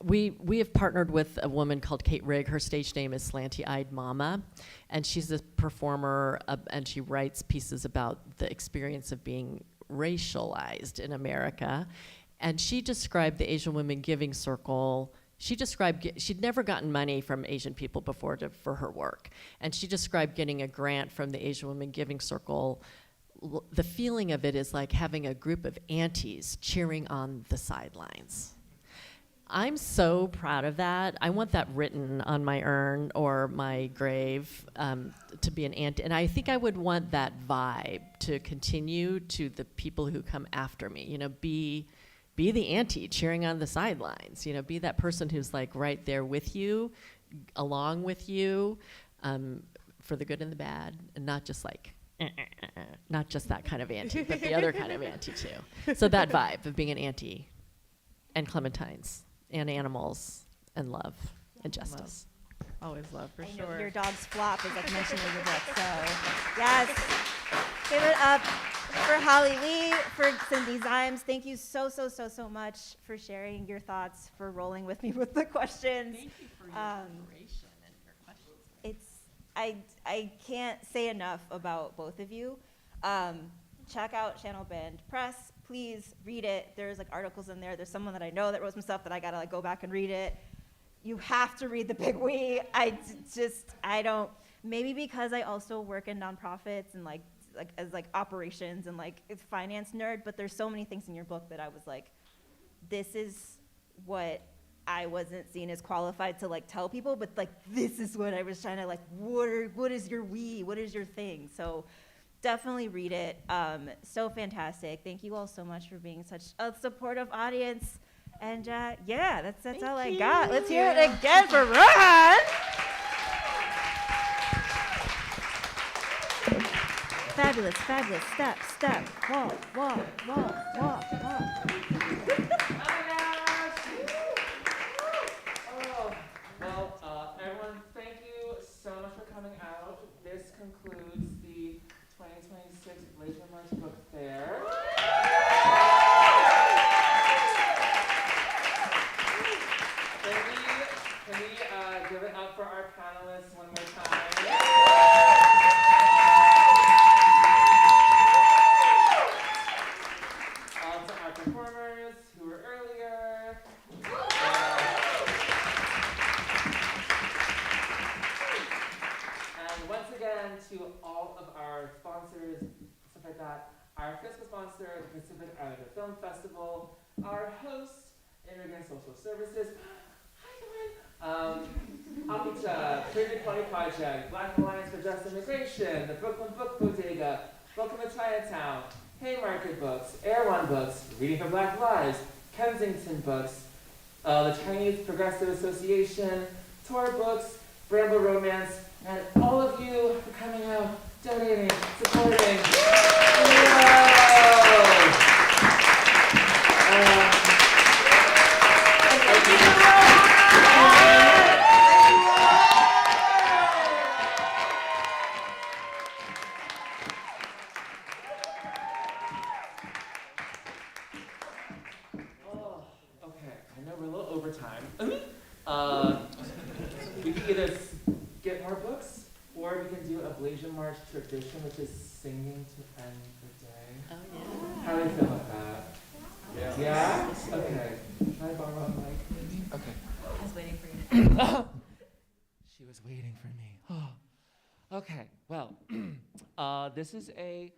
we have partnered with a woman called Kate Rigg. Her stage name is Slanty Eyed Mama, and she's a performer, and she writes pieces about the experience of being racialized in America. And she described the Asian Women Giving Circle. She described she'd never gotten money from Asian people before for her work, and she described getting a grant from the Asian Women Giving Circle. The feeling of it is like having a group of aunties cheering on the sidelines. I'm so proud of that. I want that written on my urn or my grave, to be an auntie. And I think I would want that vibe to continue to the people who come after me. You know, be the auntie cheering on the sidelines. You know, be that person who's like right there with you, along with you, for the good and the bad, and not just like, not just that kind of auntie, but the other kind of auntie too. So that vibe of being an auntie, and clementines, and animals, and love, and justice. Always love, for I sure. know your dog's flop is like mentioned in your book, so yes. Give it up for Hali Lee, for Cindy Ziems. Thank you so much for sharing your thoughts, for rolling with me with the questions. Thank you for your inspiration and your questions. I can't say enough about both of you. Check out Channel Band Press. Please read it. There's like articles in there. There's someone that I know that wrote some stuff that I gotta like go back and read it. You have to read The Big We. I don't, maybe because I also work in nonprofits and like as operations and like finance nerd, but there's so many things in your book that I was like, this is what I wasn't seen as qualified to like tell people, but like this is what I was trying to like, what is your we? What is your thing? So definitely read it. So fantastic. Thank you all so much for being such a supportive audience. And yeah, that's all I got. Let's hear it again for Rohan. Fabulous, fabulous. Step, walk. Well, everyone, thank you so much for coming out. This concludes the 2026 Blasian March Book Fair. Can we give it up for our panelists one more time? To our performers who were earlier. And once again, to all of our sponsors, stuff like that, our fiscal sponsor, the Pacific Islander Film Festival, our host, Immigrant Social Services, Amita, Trinity Party Project, Black Alliance for Just Immigration, the Brooklyn Book Bodega, Welcome to Chinatown, Haymarket Books, Erewhon Books, Reading for Black Lives, Kensington Books, the Chinese Progressive Association, Tor Books, Bramble Romance, and all of you for coming out, donating, supporting. know we're a little overtime. We can either get more books, or we can do a Blasian March tradition, which is singing to end the day. Oh, yeah. How do you feel about that? Yeah? Okay. Can I borrow a mic, maybe? Okay. I was waiting for you. She was waiting for me. Okay, well, this is a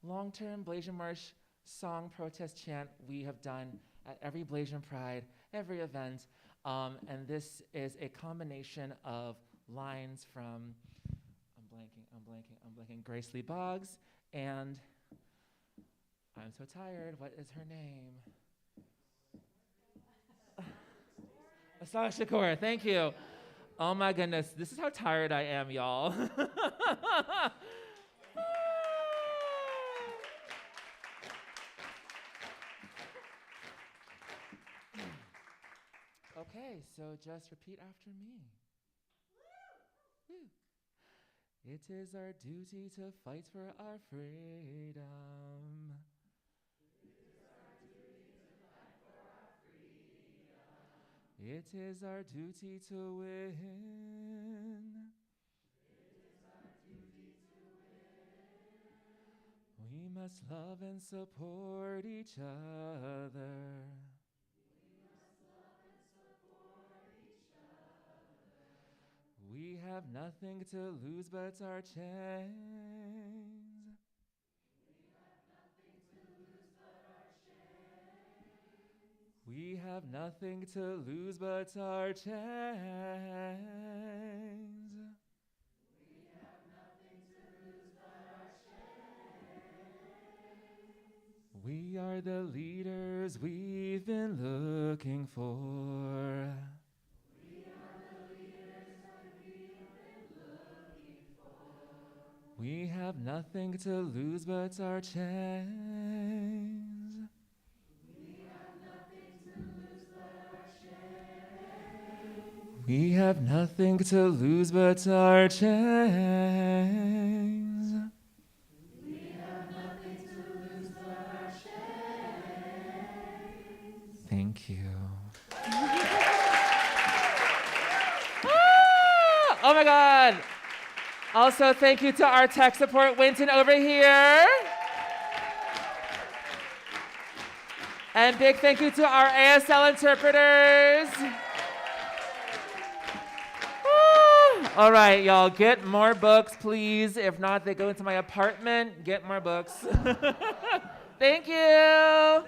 long-term Blasian March song protest chant we have done at every Blasian Pride, every event, and this is a combination of lines from, I'm blanking, Grace Lee Boggs, and I'm so tired, what is her name? Asala Shakur, thank you. Oh my goodness, this is how tired I am, y'all. Okay, so just repeat after me. Woo. It is our duty to fight for our freedom. It is our duty to win. We must love and support each other. We have nothing to lose but our chains. We have nothing to lose but our chains. We are the leaders we've been looking for. We have nothing to lose but our chains. We have nothing to lose but our chains. Thank you. Oh my God. Also, thank you to our tech support, Winton, over here. And big thank you to our ASL interpreters. All right, y'all, get more books, please. If not, they go into my apartment. Get more books. Thank you.